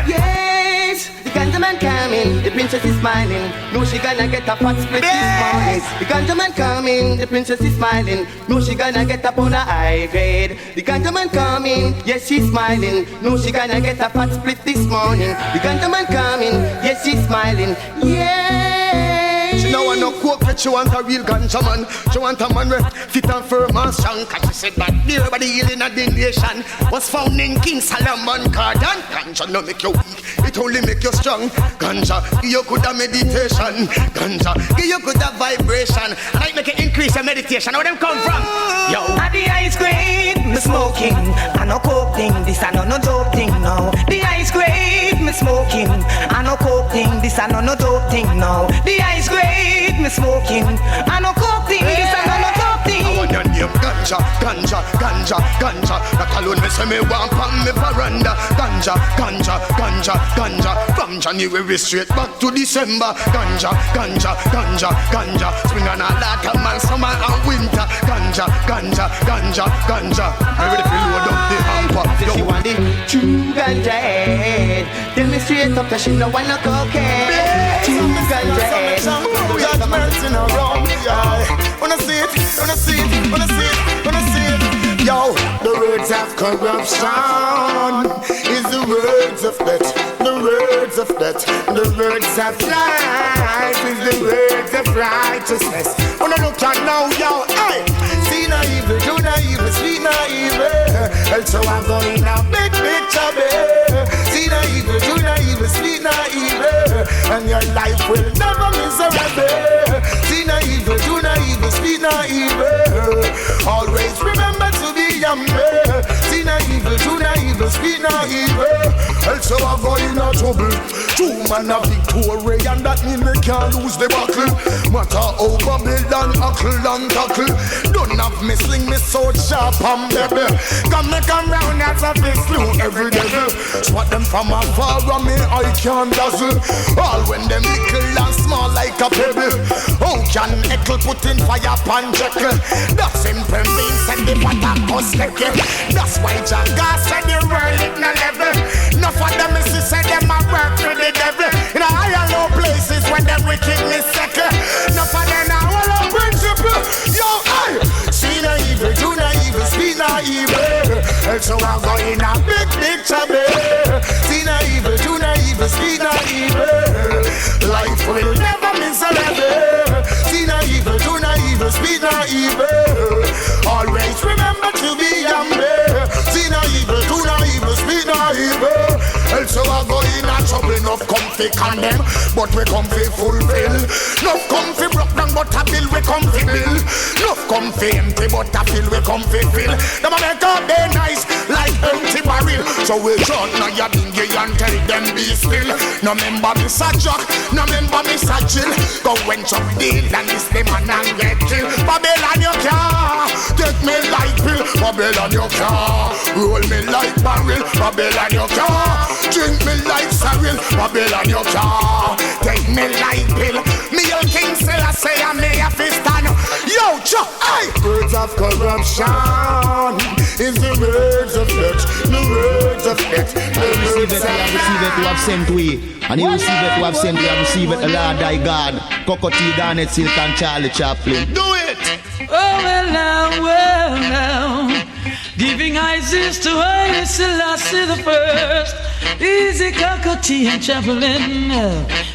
Yes, the ganja man coming. The princess is smiling. No, she gonna get a fat split this morning. The ganja man coming. The princess is smiling. No, she gonna get up on a high grade. The ganja man coming. Yes, she's smiling. No, she gonna get a fat split this morning. The ganja man coming. Yes, she's smiling. Yeah. She no want no coke, but she want a real ganja man. She want a man with fit and firm and strong. Cause she said that dear body healing of the nation was found in King Solomon Garden. Ganja no make you weak, it only make you strong. Ganja give you good a meditation. Ganja give you good a vibration. And I make it increase your meditation. Where them come from? Yo, at the ice cream, me smoking. I no coke thing, this I no joke thing now. The ice cream, me smoking. I no coke thing, this I no joke thing now. The ice cream, me smoking. I no coke thing, this I no joke thing. I want your name ganja, ganja, ganja, ganja. That alone me say me want from me veranda. Ganja, ganja, ganja, ganja. From January straight back to December. Ganja, ganja, ganja, ganja. Spring and all autumn and summer and winter. Ganja, ganja, ganja, ganja. Everybody feel load up the hamper. She want the true ganja head. Tell me straight up that she no want no cocaine. True ganja head. Judgment in a wrong eye. Wanna see it, wanna see it, wanna see it, wanna see it. Yo, the words of corruption is the words of death. The words of death, the words of life is the words of righteousness. Wanna look at now, yo, hey. See no evil, do no evil, see no evil. And so I'm going a big trouble. See no evil, do no evil, see no evil. And your life will never miserable. See no evil, do no evil, see no evil. Always remember to be humble. See no evil, do no evil, see no evil. Else so I'm going a trouble. Two man a victory, and that mean we can't lose the battle. Matter over build and huckle and tackle. Don't have me sling me sword sharp and baby. Come round as a fist slew every devil. Swat them from afar and me I can't dazzle. All when them little and small like a pebble. How can Eckle put in fire pan Jekyll? That's simple means and the water cause Eckle. That's why John God said the world is no level. Enough of them is to say them a work for the devil. In a higher low places when them wickedness second. Enough of them are all on principle. Yo, hey! See no evil, do no evil, speak no evil. And so I'm going a big trouble. See no evil, do no evil, speak no evil. Life will never miserable. See no evil, do no evil, speak no evil. Always remember to be humble. See no evil, do no evil, speak no evil. And so I go in a trouble. Enough comfy condemn, but we comfy fulfill. Enough comfy broke down, but a bill we comfy bill. Enough comfy empty, but a bill we comfy fill. Them a make up they nice like empty barrel. So we shut now your bingy and tell them be still. No member Mr. Jack, no member Mr. Jill. Go when Chuck deal and this the man and get killed. Babylon you can't Take me like pill, Babylon you can't. Roll me like barrel, Babylon you can't. Drink me like sorrel, Babylon you can't. Take me like pill, me your king say I may have to stand. Yo, Chuck, aye. Words of corruption is the words of death, the words of death. Receive it, you have sent we. And you receive it, you have sent we, and receive it, the Lord thy God. Cocotte, Garnett, Silk, and Charlie Chaplin. Do it! Oh, well now. Giving Isis to Haile Selassie the first. Easy Cocotte and Chaplin.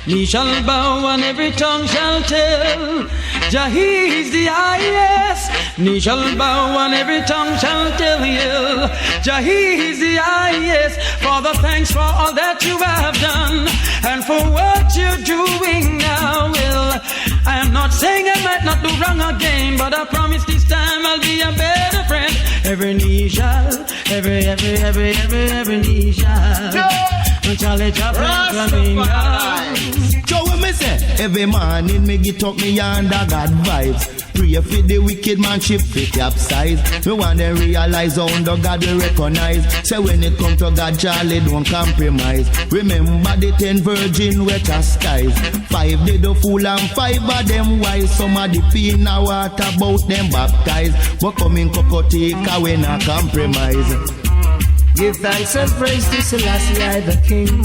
Knee shall bow and every tongue shall tell. Jah is the highest. Knee shall bow and every tongue shall tell you. Jah is the highest. Father, thanks for all that you have done and for what you're doing now. Well, I am not saying I might not do wrong again, but I promise this time I'll be a better friend. Every knee shall, every knee shall. Charlie Chaplin coming down. So when me say, every morning me get up me under God vibes. Pray for the wicked man ship fit capsize. Me want them realize how under God we recognize. Say when it come to God, Charlie don't compromise. Remember the 10 virgin we chastise. 5 did the fool and 5 of them wise. Some of the pee in the water about them baptized. But coming Cocotte, we not compromise. Give thanks and praise to Selassie I the King.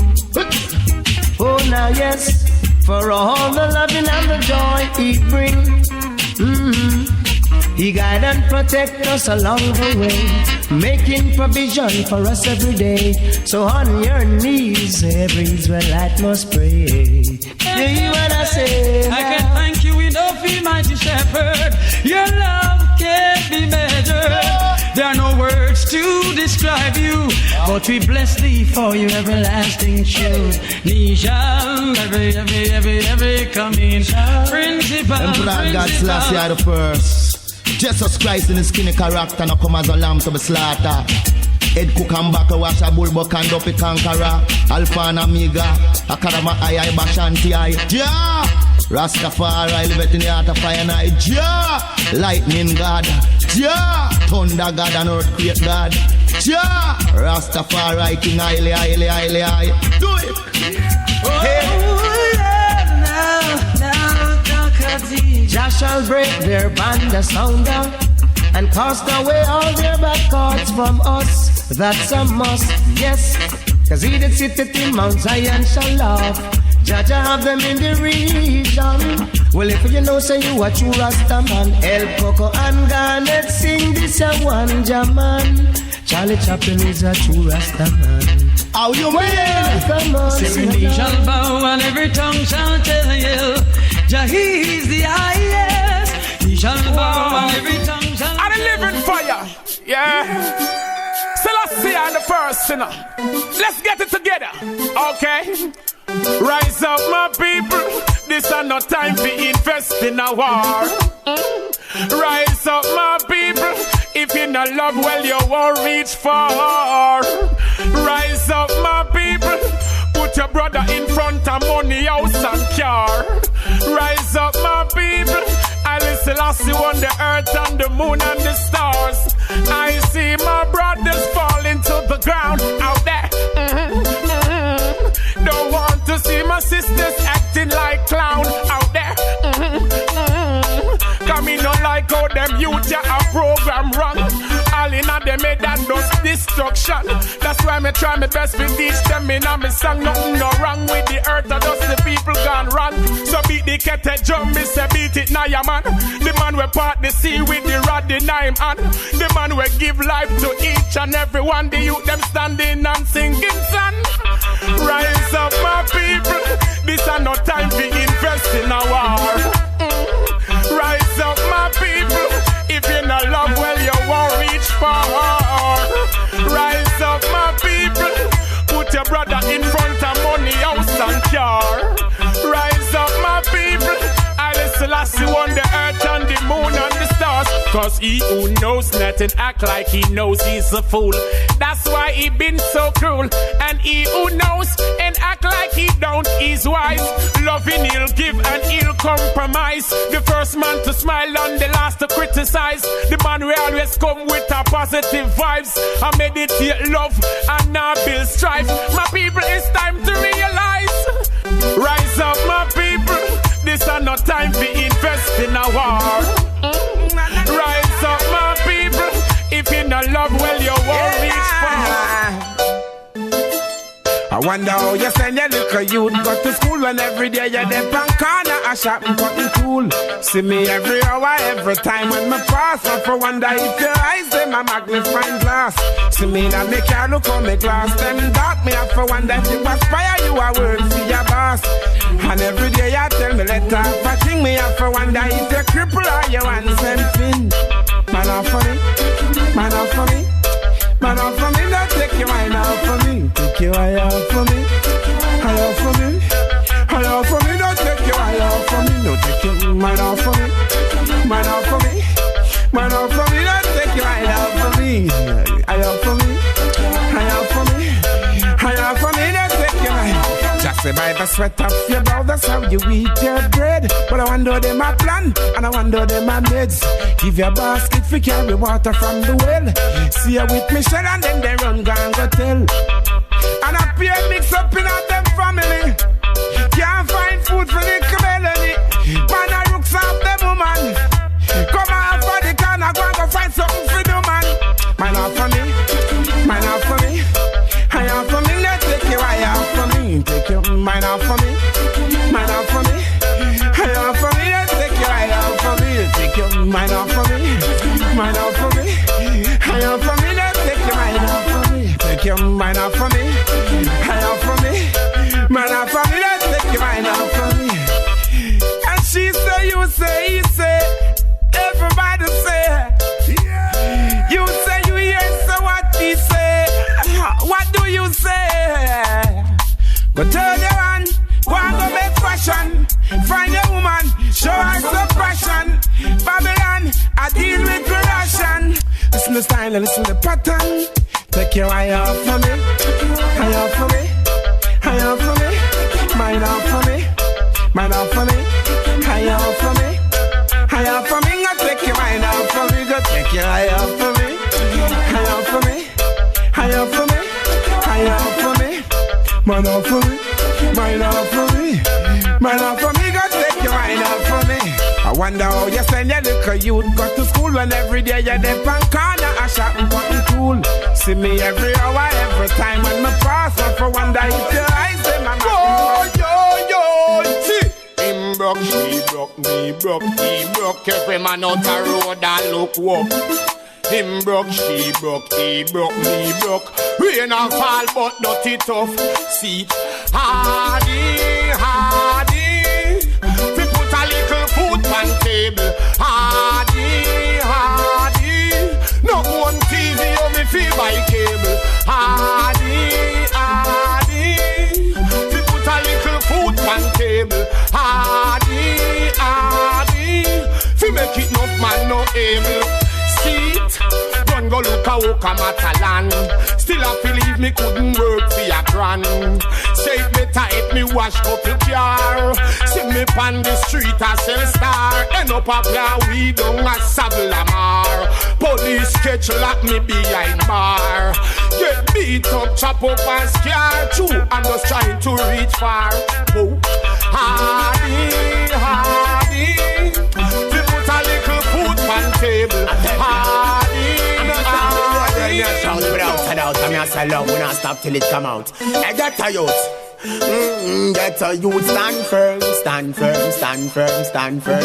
Oh now yes, for all the loving and the joy he brings. He guide and protect us along the way, making provision for us every day. So on your knees, every Israelite must pray. You hear what I say? I can thank you enough, mighty shepherd. Your love can't be measured. There are no words to describe you, but we bless thee for your everlasting truth. Neisha, every coming principal. Emperor God Selassie I the first. Jesus Christ in his skinny character, no come as a lamb to be slaughtered. Head cook and back a wash a bullbuck and up a conqueror. Alpha and Omega, Akarama I Bashanti I. Jah! Rastafari live in the heart of fire night. Jah! Lightning God. Jah! Thunder God and earthquake God. Jah! Rastafari King Haile. Do it! Jah shall break their band asunder and cast away all their bad thoughts from us. That's a must, yes. Cause he that sitteth in Mount Zion shall laugh. Jah have them in the region. Well, if you know, say you a true Rasta man. El Coco and Garnett sing this a one Jaman. Charlie Chaplin is a true Rasta man. How you mean? Every knee shall bow and every tongue shall tell you. Jah is the highest. He shall bow and every tongue shall. I'm a living fire, yeah. Selassie and the first sinner. Let's get it together, okay? Rise up, my people. This is no time to invest in a war. Rise up, my people. If you not love, well, you won't reach far. Rise up, my people. Put your brother in front of money, house and car. Rise up, my people. Haile Selassie won the earth and the moon and the stars. I see my brothers falling to the ground out there. Don't want to see my sisters acting like clown out there. Come in not like how them youth ya a program run. All in a them head that does destruction. That's why me try my best to teach them in a me song. Nothing no wrong with the earth, or just the people gone wrong. So beat the kettle drum, me say beat it now, yeah man. The man we part the sea with the rod in him hand. The man we give life to each and every one. The youth them standing and singing son. Rise up my people. This is no time to invest in a war. Rise up my people. If you not love, well you won't reach far. Rise up my people. Put your brother in front of money, house and car. Rise up my people. Haile Selassie won the earth and the moon and the stars. Cause he who knows nothing act like he knows he's a fool. That's why he been so cruel. And he who knows and act like he don't, he's wise. Loving he'll give and he'll compromise. The first man to smile and the last to criticize. The man will always come with a positive vibes. I meditate love and not build strife. My people, it's time to realize. Rise up, my people. This is not time to invest in a war. Rise up, my people. If you not love, well, you won't reach far. I wonder how you send your little youth go to school when every day you're there on corner a shop and cutting cool. See me every hour, every time when me pass. I for wonder if your eyes them a magnifying glass. See me that make you look on me glass. Them dark me I for wonder if you aspire you a work for your boss. And every day you tell me let off a thing. Me I for wonder if you cripple or you want something. Man off for me, man off for me. Man off for me, don't take your mind off for me. Take your eye off for me. Eye off for me. Eye off for me, don't take your eye off for me. Don't take your mind off for me. Mind off for me. Mind off for me, don't take your eye off for me. Eye off for me. Eye off for me. Eye off for me, don't take your eye. Just say by the sweat of your brow, that's how you eat your bread. But I wonder them a plan, and I wonder them a meds. Give your basket for carry water from the well. See you with Michelle and then they run gang go tell. And I peer mix up in all them family. Can't find food for the community. Man a rooks off them woman. Come on for the corner, go find something for the man. Man off for me, man off for me. Eye off for me, let's take your eye off for me. Take your mind off for me, mind off for me. Eye off for me, let's take your eye off for me. Take your mind off for me, mind off for me. Eye off for me, let's take your mind off for me. Take your mind off for me, eye off for me. Mind off for me, let's take your mind off for me. And she say, you say, he say, everybody say. You say you hear, so what he say? What do you say? Go turn your hand, go and go make fashion. Find a woman, show her some passion. Babylon, I deal with corruption. Listen to style and listen to pattern. Take your eye off for me, eye off for me, eye off for me, mind off for me, mind off for me, eye off for me, eye off for me. Go take your mind off for me, go take your eye off for me, eye off for me, eye off for me. Eye off for me, mind off for me, mind off for me, mind off for me, go take your mind off for me. I wonder how you send your little youth go to school when every day you're there on corner a shop and cutting cool. See me every hour, every time when me pass. I for wonder if your eyes them a yo, see. Him broke, she broke, me broke, he broke. Every man out the road and look up. Him broke, she broke, he broke, me broke. Rain and fall, but not it tough. See, hardy, hardy. We put a little food on table. Hardy, hardy. Not one TV on me feel by cable. Hardy, hardy. We put a little food on table. Hardy, hardy. We make it enough man no able. Run go look a walk a Matalan. Still I believe me couldn't work for a grand. Save me tight, me wash couple car. See me pan the street a sell star. End up a play weed on a Sablamar. Police catch lock me behind bar. Get beat up, chop up and scare. True, I'm just trying to reach far. Oh, hardy, hardy. We put a little food on table. Shout without said out, I'm here say love, we not stop till it come out. I get a youth, get a youth, stand firm, stand firm, stand firm, stand firm.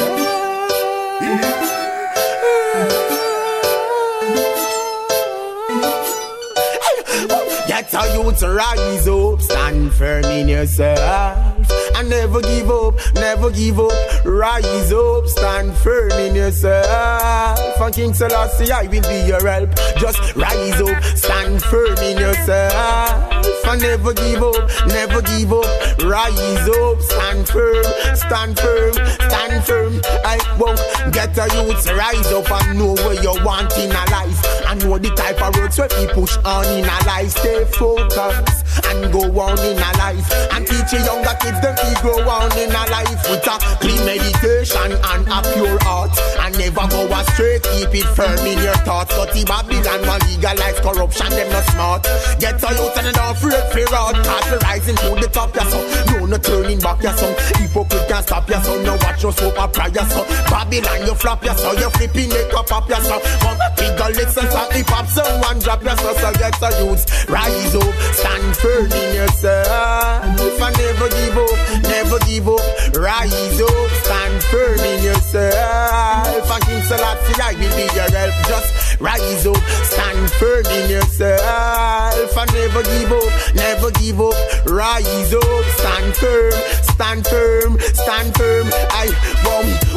Get a youth, rise up, stand firm in yourself. And never give up, never give up. Rise up, stand firm in yourself. And King Selassie, I will be your help. Just rise up, stand firm in yourself. And never give up, never give up. Rise up, stand firm. stand firm, stand firm. I won't get a youth rise up and know where you want in a life. And know the type of works where we push on in a life. Stay focused and go on in a life. And teach your younger kids them to go on in a life with a clean meditation and a pure heart. And never go astray, keep it firm in your thoughts. But the Babylon will legalize corruption, them not smart. Get a youth and don't afraid fear out. Cause we rising to the top, ya son. No turning back, ya son. Hypocrite can't stop, ya son. No watch your soap opera, ya son. Babylon you flop, ya son. You flipping it up, ya son. Come big a listen, stop the pop, so one drop, ya son. So get a youth, rise up, stand firm in yourself. If I never give up, never give up. Rise up, stand firm in yourself. And King Selassie, I will be your help. Just rise up, stand firm in yourself. And never give up, never give up. Rise up, stand firm, stand firm, stand firm. I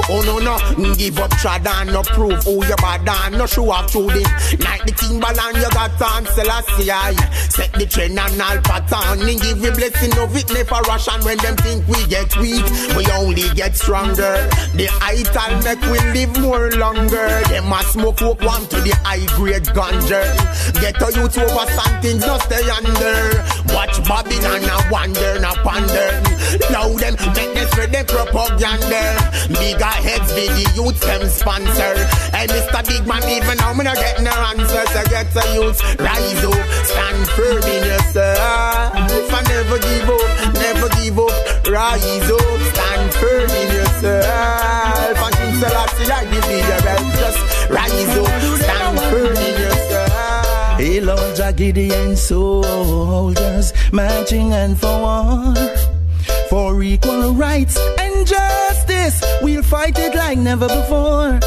oh no, give up, try and no prove who you bad and no show off through this. Like the Timberland you got on Selassie, I set the trend and all pattern. And give you blessing of it, never rush. And when them think we get weak, we only get stronger. The ital make we live more longer. Them must smoke walk one to the high grade ganja. Get a youth over stand things, not stay under. Watch Babylon and wonder, not ponder. Now them make them spread their propaganda. Bigger heads be the youth them sponsor. Hey Mr. Big Man, even now me not get no answers. So get a youth, rise up, stand firm in yourself. If I never give up, never give up. Rise up, stand firm in yourself. And King Selassie, I give you your help. Just rise up, stand firm in yourself. Hey Lord, Jah Gideon soldiers marching and for war, for equal rights and justice. We'll fight it like never before.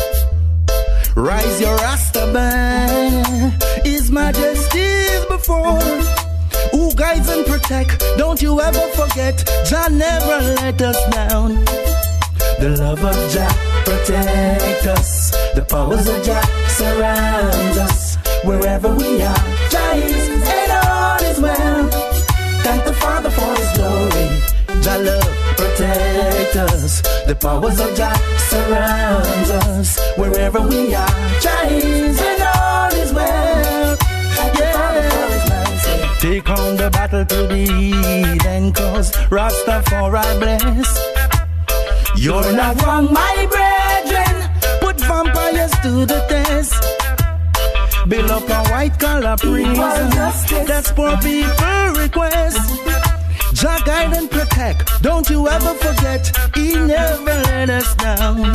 Rise your Rasta band, His Majesty's before. Who guides and protect, don't you ever forget. Jah never let us down. The love of Jah protect us. The powers of Jah surround us. Wherever we are, Jah is and all is well. Thank the Father for His glory. Jah love protect us. The powers of Jah surround us. Wherever we are, Jah is and all is well. Yeah. Take on the battle to the heathen, cause Rastafari bless. You're not wrong, my brethren. Put vampires to the test. Build up a white collar prison. That's poor people request. Jah guide and protect. Don't you ever forget. He never let us down.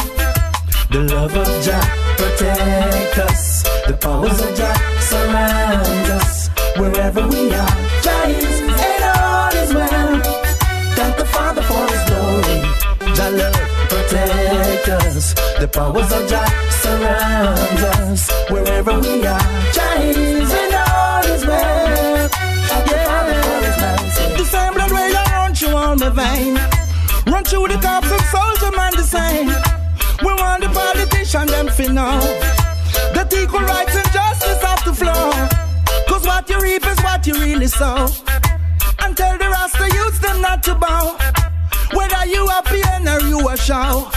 The love of Jah protect us. The powers of Jah surround us. Wherever we are, Jah is and all is well. Thank the Father for His glory. Jah love protect us. The powers of Jah surround us. Wherever we are, Jah is and all is well. Yeah. The same blood way I run through all my vein. Run through the cops and soldier man the same. We want the politician them fi know that equal rights and justice have to flow. Cause what you reap is what you really sow. And tell the Rasta youths them not to bow. Whether you happy or you a show.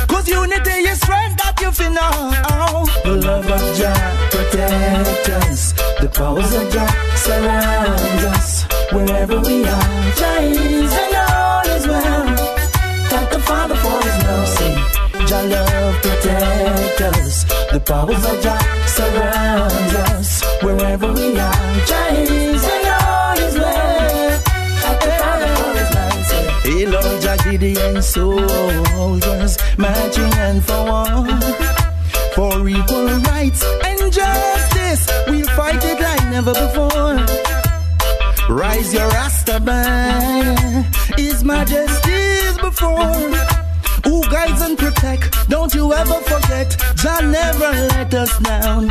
Cause unity is strength that you feel know. The love of Jah protect us. The powers of Jah surround us. Wherever we are, Jah is and all is well. Thank the Father for His mercy. Jah love protect us. The powers of Jah surround us. Wherever we are, Jah is and all is well. Thank the Father for His mercy. Hey Lord, Jah Gideon soldiers marching and for war, for equal rights and justice. We'll fight it like never before. Rise your Rasta band, His Majesty's before. Who guides and protect, don't you ever forget. Jah never let us down.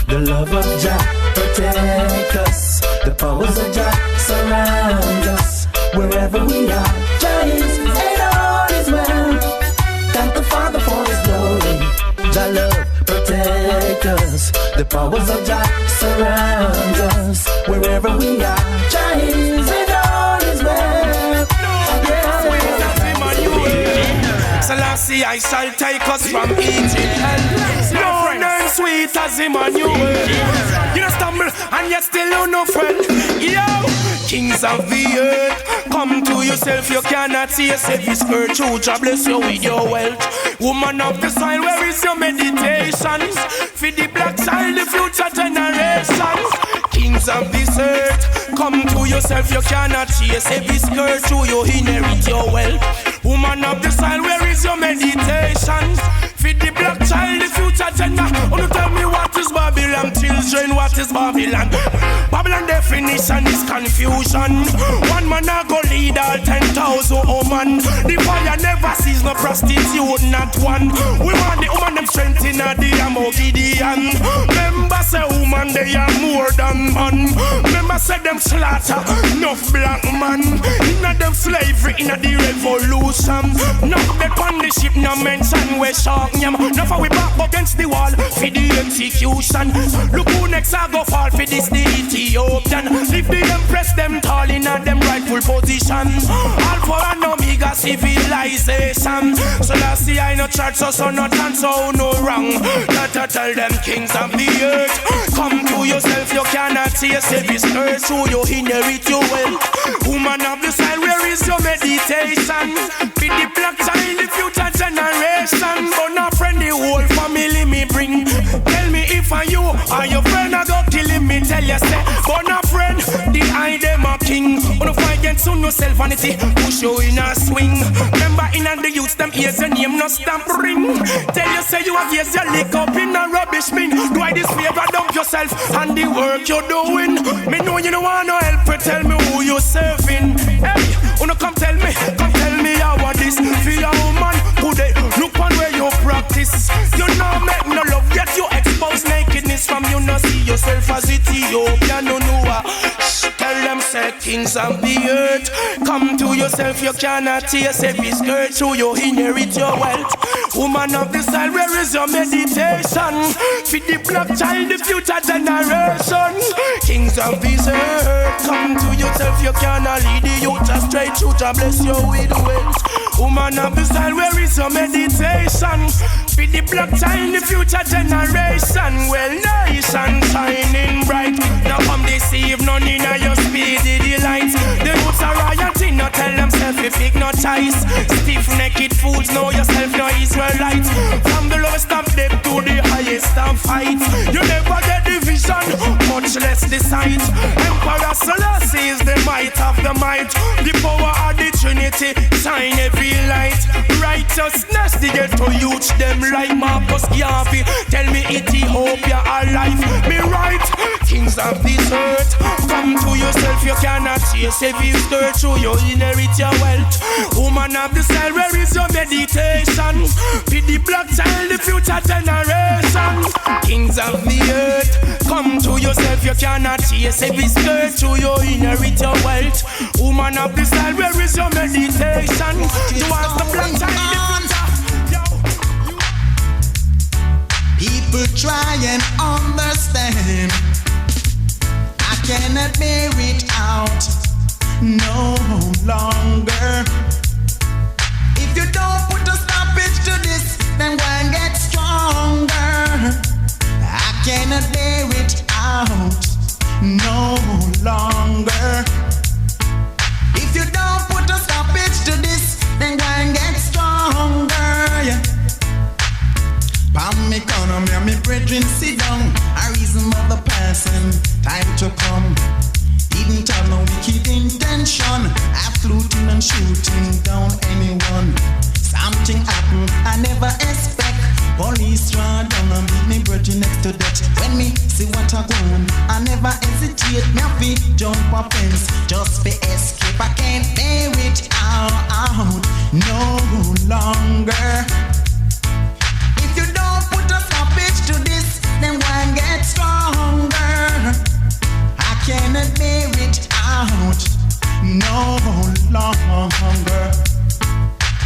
The love of Jah protect us. The powers of Jah surround us. Wherever we are, Jah is and all is well. Thank the Father for His glory. Jah love protect us. The powers of Jah surround us. Wherever we are, Jah is and all is well. Selassie, I shall take us from Egypt. No name sweet as Emmanuel. You don't stumble and yet still you no friend. Yo, kings of the earth, come to yourself. You cannot see yourself. His virtue, God bless you with your wealth. Woman of the soil, where is your meditation? For the black child, the future generations. Kings of this earth, come to yourself. You cannot chase every skirt through. You inherit your wealth. Woman of the soil, where is your meditation? For the black child, the future gender. Oh, tell me what is Babylon, children, what is Babylon? Babylon definition is confusion. One man a go lead all 10,000 woman. The fire never sees no prostitute, not one. We want the woman them strength in a the Gideon. Remember say woman they are more than man. Remember say them slaughter enough black man. Inna them slavery, inna the revolution. Enough dead on the ship, no mention we shark nyam. Now for we back against the wall for the execution. Look who next I go fall for this the Ethiopian. If the empress them tall inna them rightful position. Alpha and Omega civilization. So last year I no church so not and so no wrong. Not to tell them kings of the earth, come to yourself, you cannot chase this earth. So you inherit your wealth. Woman of the soil, where is your meditation? Be the black child, the future generation. But not friend, the whole family me bring. Tell me if I you or your friend I go killing me. Tell you say, but not friend, the I them a king. Wanna fight against no self vanity, push you in a swing. Remember in the youth them ears your name no stamp ring. Tell you say you have ears you lick up in a rubbish bin. Do I this favor dump yourself and the work you're doing. Me know you don't want no help, but tell me who you're serving. Hey, wanna come tell me how what this for your woman. Who they look on where you practice. You know make no love yet you expose nakedness from you no see yourself as Ethiopian no know. Tell them say kings of the earth, come to yourself you cannot chase every skirt so you inherit your wealth. Woman of the soil, where is your meditation? For the black child, the future generation. Kings of this earth, come to yourself you cannot lead the youth astray. Truth bless you with wealth. Woman of the soil, where is your meditation? For the black child, the future generation. Well, nation shining bright. Now come deceive none in your speedy delight. The youths are rioting, not tell themselves if hypnotize. Stiff-necked fools, know yourself, no Israelite. From the lowest of them to the highest of heights. You never get the vision, much less the sight. Emperor Selassie is the might of the might. The power of the Trinity, shine every light. Righteousness, they get to use them like Marcus Garvey. Tell me Ethiopia alive, me right. Kings of this earth, come to yourself, you cannot chase every skirt through you inherit your wealth. Woman of the soil, where is your meditation? Be the black child, the future generation. Kings of the earth, come to yourself, you cannot chase every skirt through you inherit your wealth. Woman of the soil, where is your meditation? Towards the black child, the future. People try and understand. I cannot bear it out no longer. If you don't put a stoppage to this, then go and get stronger. I cannot bear it out no longer. If you don't put a stoppage to this, then go and get stronger. Yeah. Palm me corner, me and me brethren sit down. A reason of the person, time to come. Didn't have no wicked intention. I fluting and shooting down anyone. Something happened, I never expect. Police run down and beat me brethren next to that. When me see what I going, I never hesitate. Me have to jump a fence just for escape. I can't bear it out no longer. If you don't put a stoppage to this, then go and get stronger. I cannot bear it out no longer.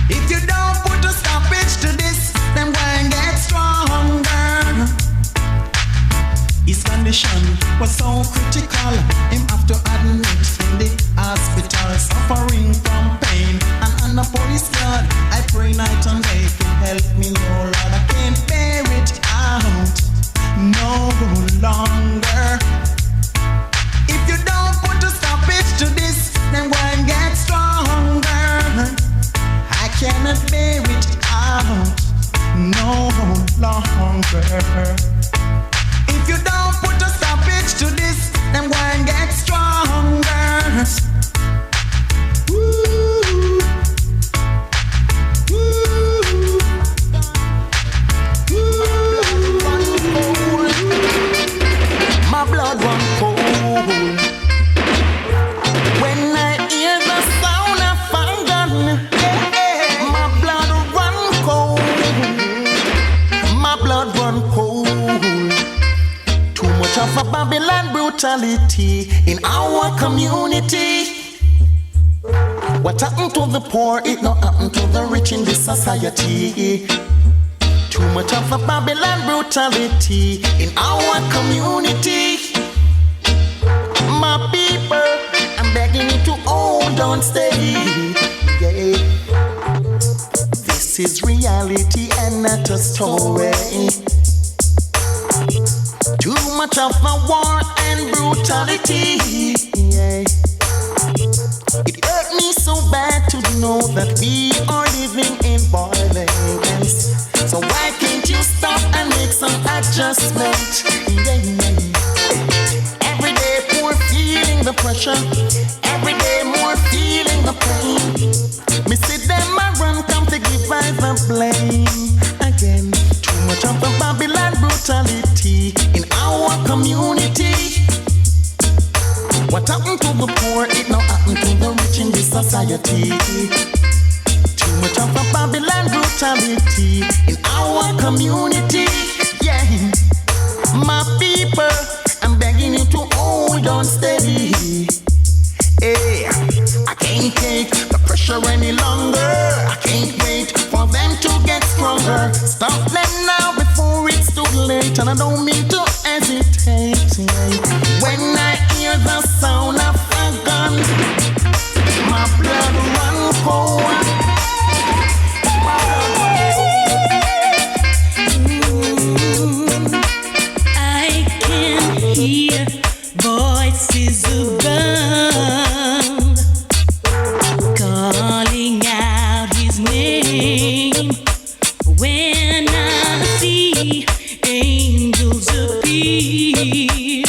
If you don't put a stoppage to this, then go and get stronger. His condition was so critical. Him have to admit in the hospital, suffering from pain. And on the police guard, I pray night and day. help me, oh Lord, I can't bear it out no longer. If you don't put a stoppage to this, then one gets stronger. I cannot bear it out no longer. If you don't put a stoppage to this, then one gets stronger. Woo. Woo. Woo. My blood run cold when I hear the sound of a gun. My blood run cold. My blood run cold. Too much of a Babylon brutality in our community. What happened to the poor, it not happened to the rich in this society. Too much of a Babylon brutality in our community. My people, I'm begging you to hold on steady. Yeah. This is reality and not a story. Too much of a war and brutality. Yeah. It hurt me so bad to know that we are living in violence. So why can't you stop and make some adjustment? Yeah. Every day more feeling the pressure. Every day more feeling the pain. Me see them and run come to give I the blame. Again, too much of the Babylon brutality in our community. What happened to the poor, it now happened to the rich in this society. Too much of a Babylon brutality in our community. Yeah, my people, I'm begging you to hold on steady. Hey, I can't take the pressure any longer. I can't wait for them to get stronger. Stop them now before it's too late, and I don't mean to hesitate. When I hear the sound of a gun, my blood run cold. I can hear voices above calling out his name. When I see angels appear,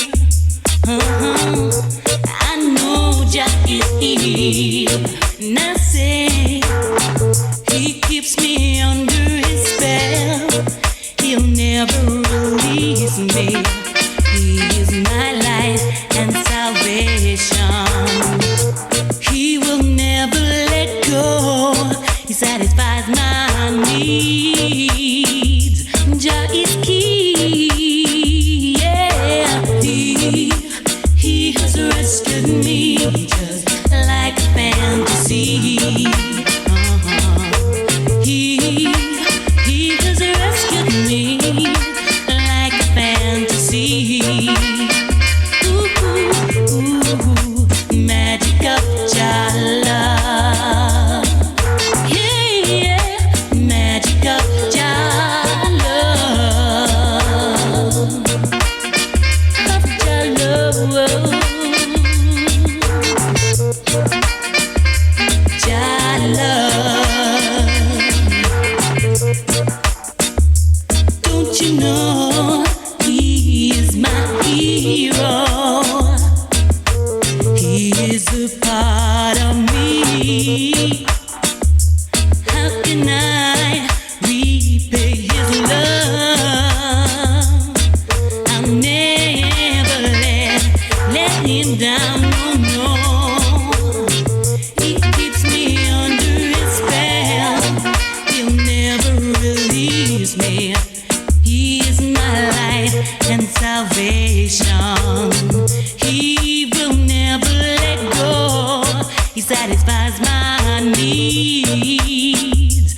I know Jah is here. And I say he keeps me under his spell. He'll never release me. He is my life and salvation. He will never let go. He satisfies my needs. Jah is key. Yeah, he has rescued me just like a fantasy. He has rescued me like a fantasy. Ooh, magic of Jah love. Yeah, magic of Jah love. Of Jah love. Jah love. Don't you know he is my hero? He is a part of me. How can I repay his love? I'll never let him down, no. He keeps me under his spell. He'll never release me. He is my life and salvation. He will never let go. He satisfies my needs.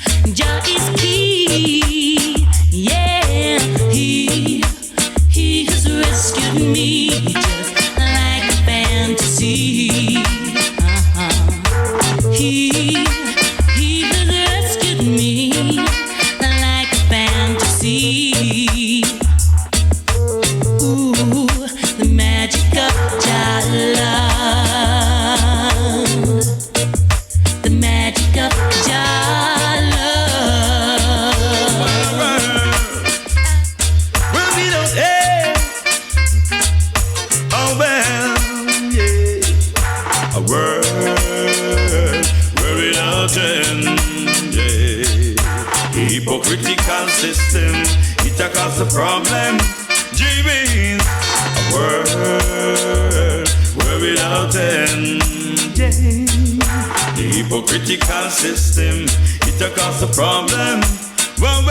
end. Yeah. Hypocritical system, it a cause a problem. G-Beans, a world without end. Yeah. The hypocritical system, it a cause a problem. Well,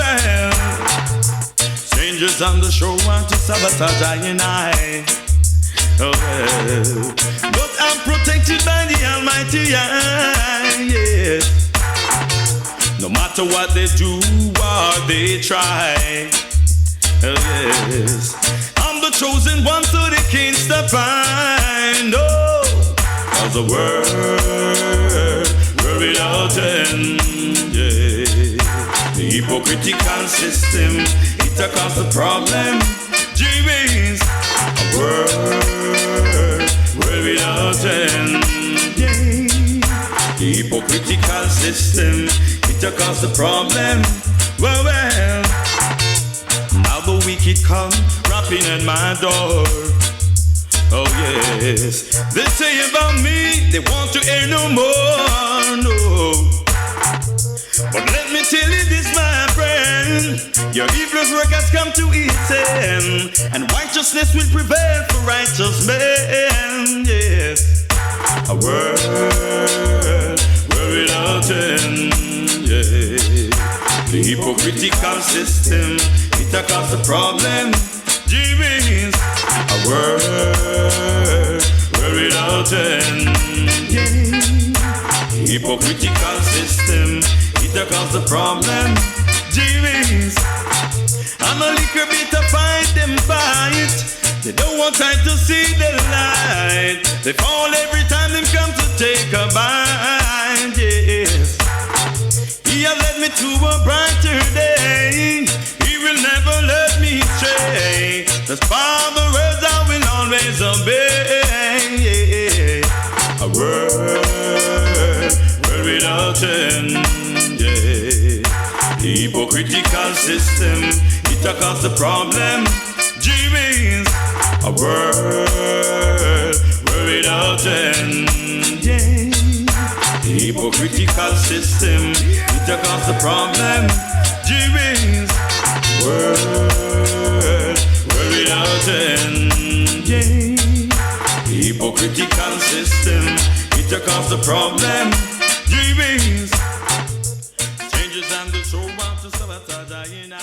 strangers on the shore want to sabotage I and I. Oh well, but I'm protected by the Almighty. Yes. No matter what they do or they try. Oh yes, I'm the chosen one, so they can't stop by. No, cause the world without end. Yeah. The hypocritical system, it a cause the problem. G-Beans, a world without end. Yeah. The hypocritical system, it a cause the problem. Well, now the wicked come rapping at my door. Oh yes, they say about me, they want to hear no more, no. But let me tell you this, my friend, your evil work has come to its end, and righteousness will prevail for righteous men. Yes, a world without end. Yeah. The hypocritical system, it a cause the problem. G-Beans, a world without end. Yeah. The hypocritical system, it a cause the problem. G-Beans, I'm a little bit to fight them fight. They don't want time to see the light. They fall every time them come to take a bite. Yes. He has led me to a brighter day. He will never let me stray. That's by the words I will always obey. Yeah. A world without end. Yeah. The hypocritical system, it a cause the problem. G-Beans, a world without end. Yeah. The hypocritical system, it a cause the problem. G-Beans, world without end. Yeah. The hypocritical system, it a cause the problem. G-Beans, strangers and the show want to sabotage I and I.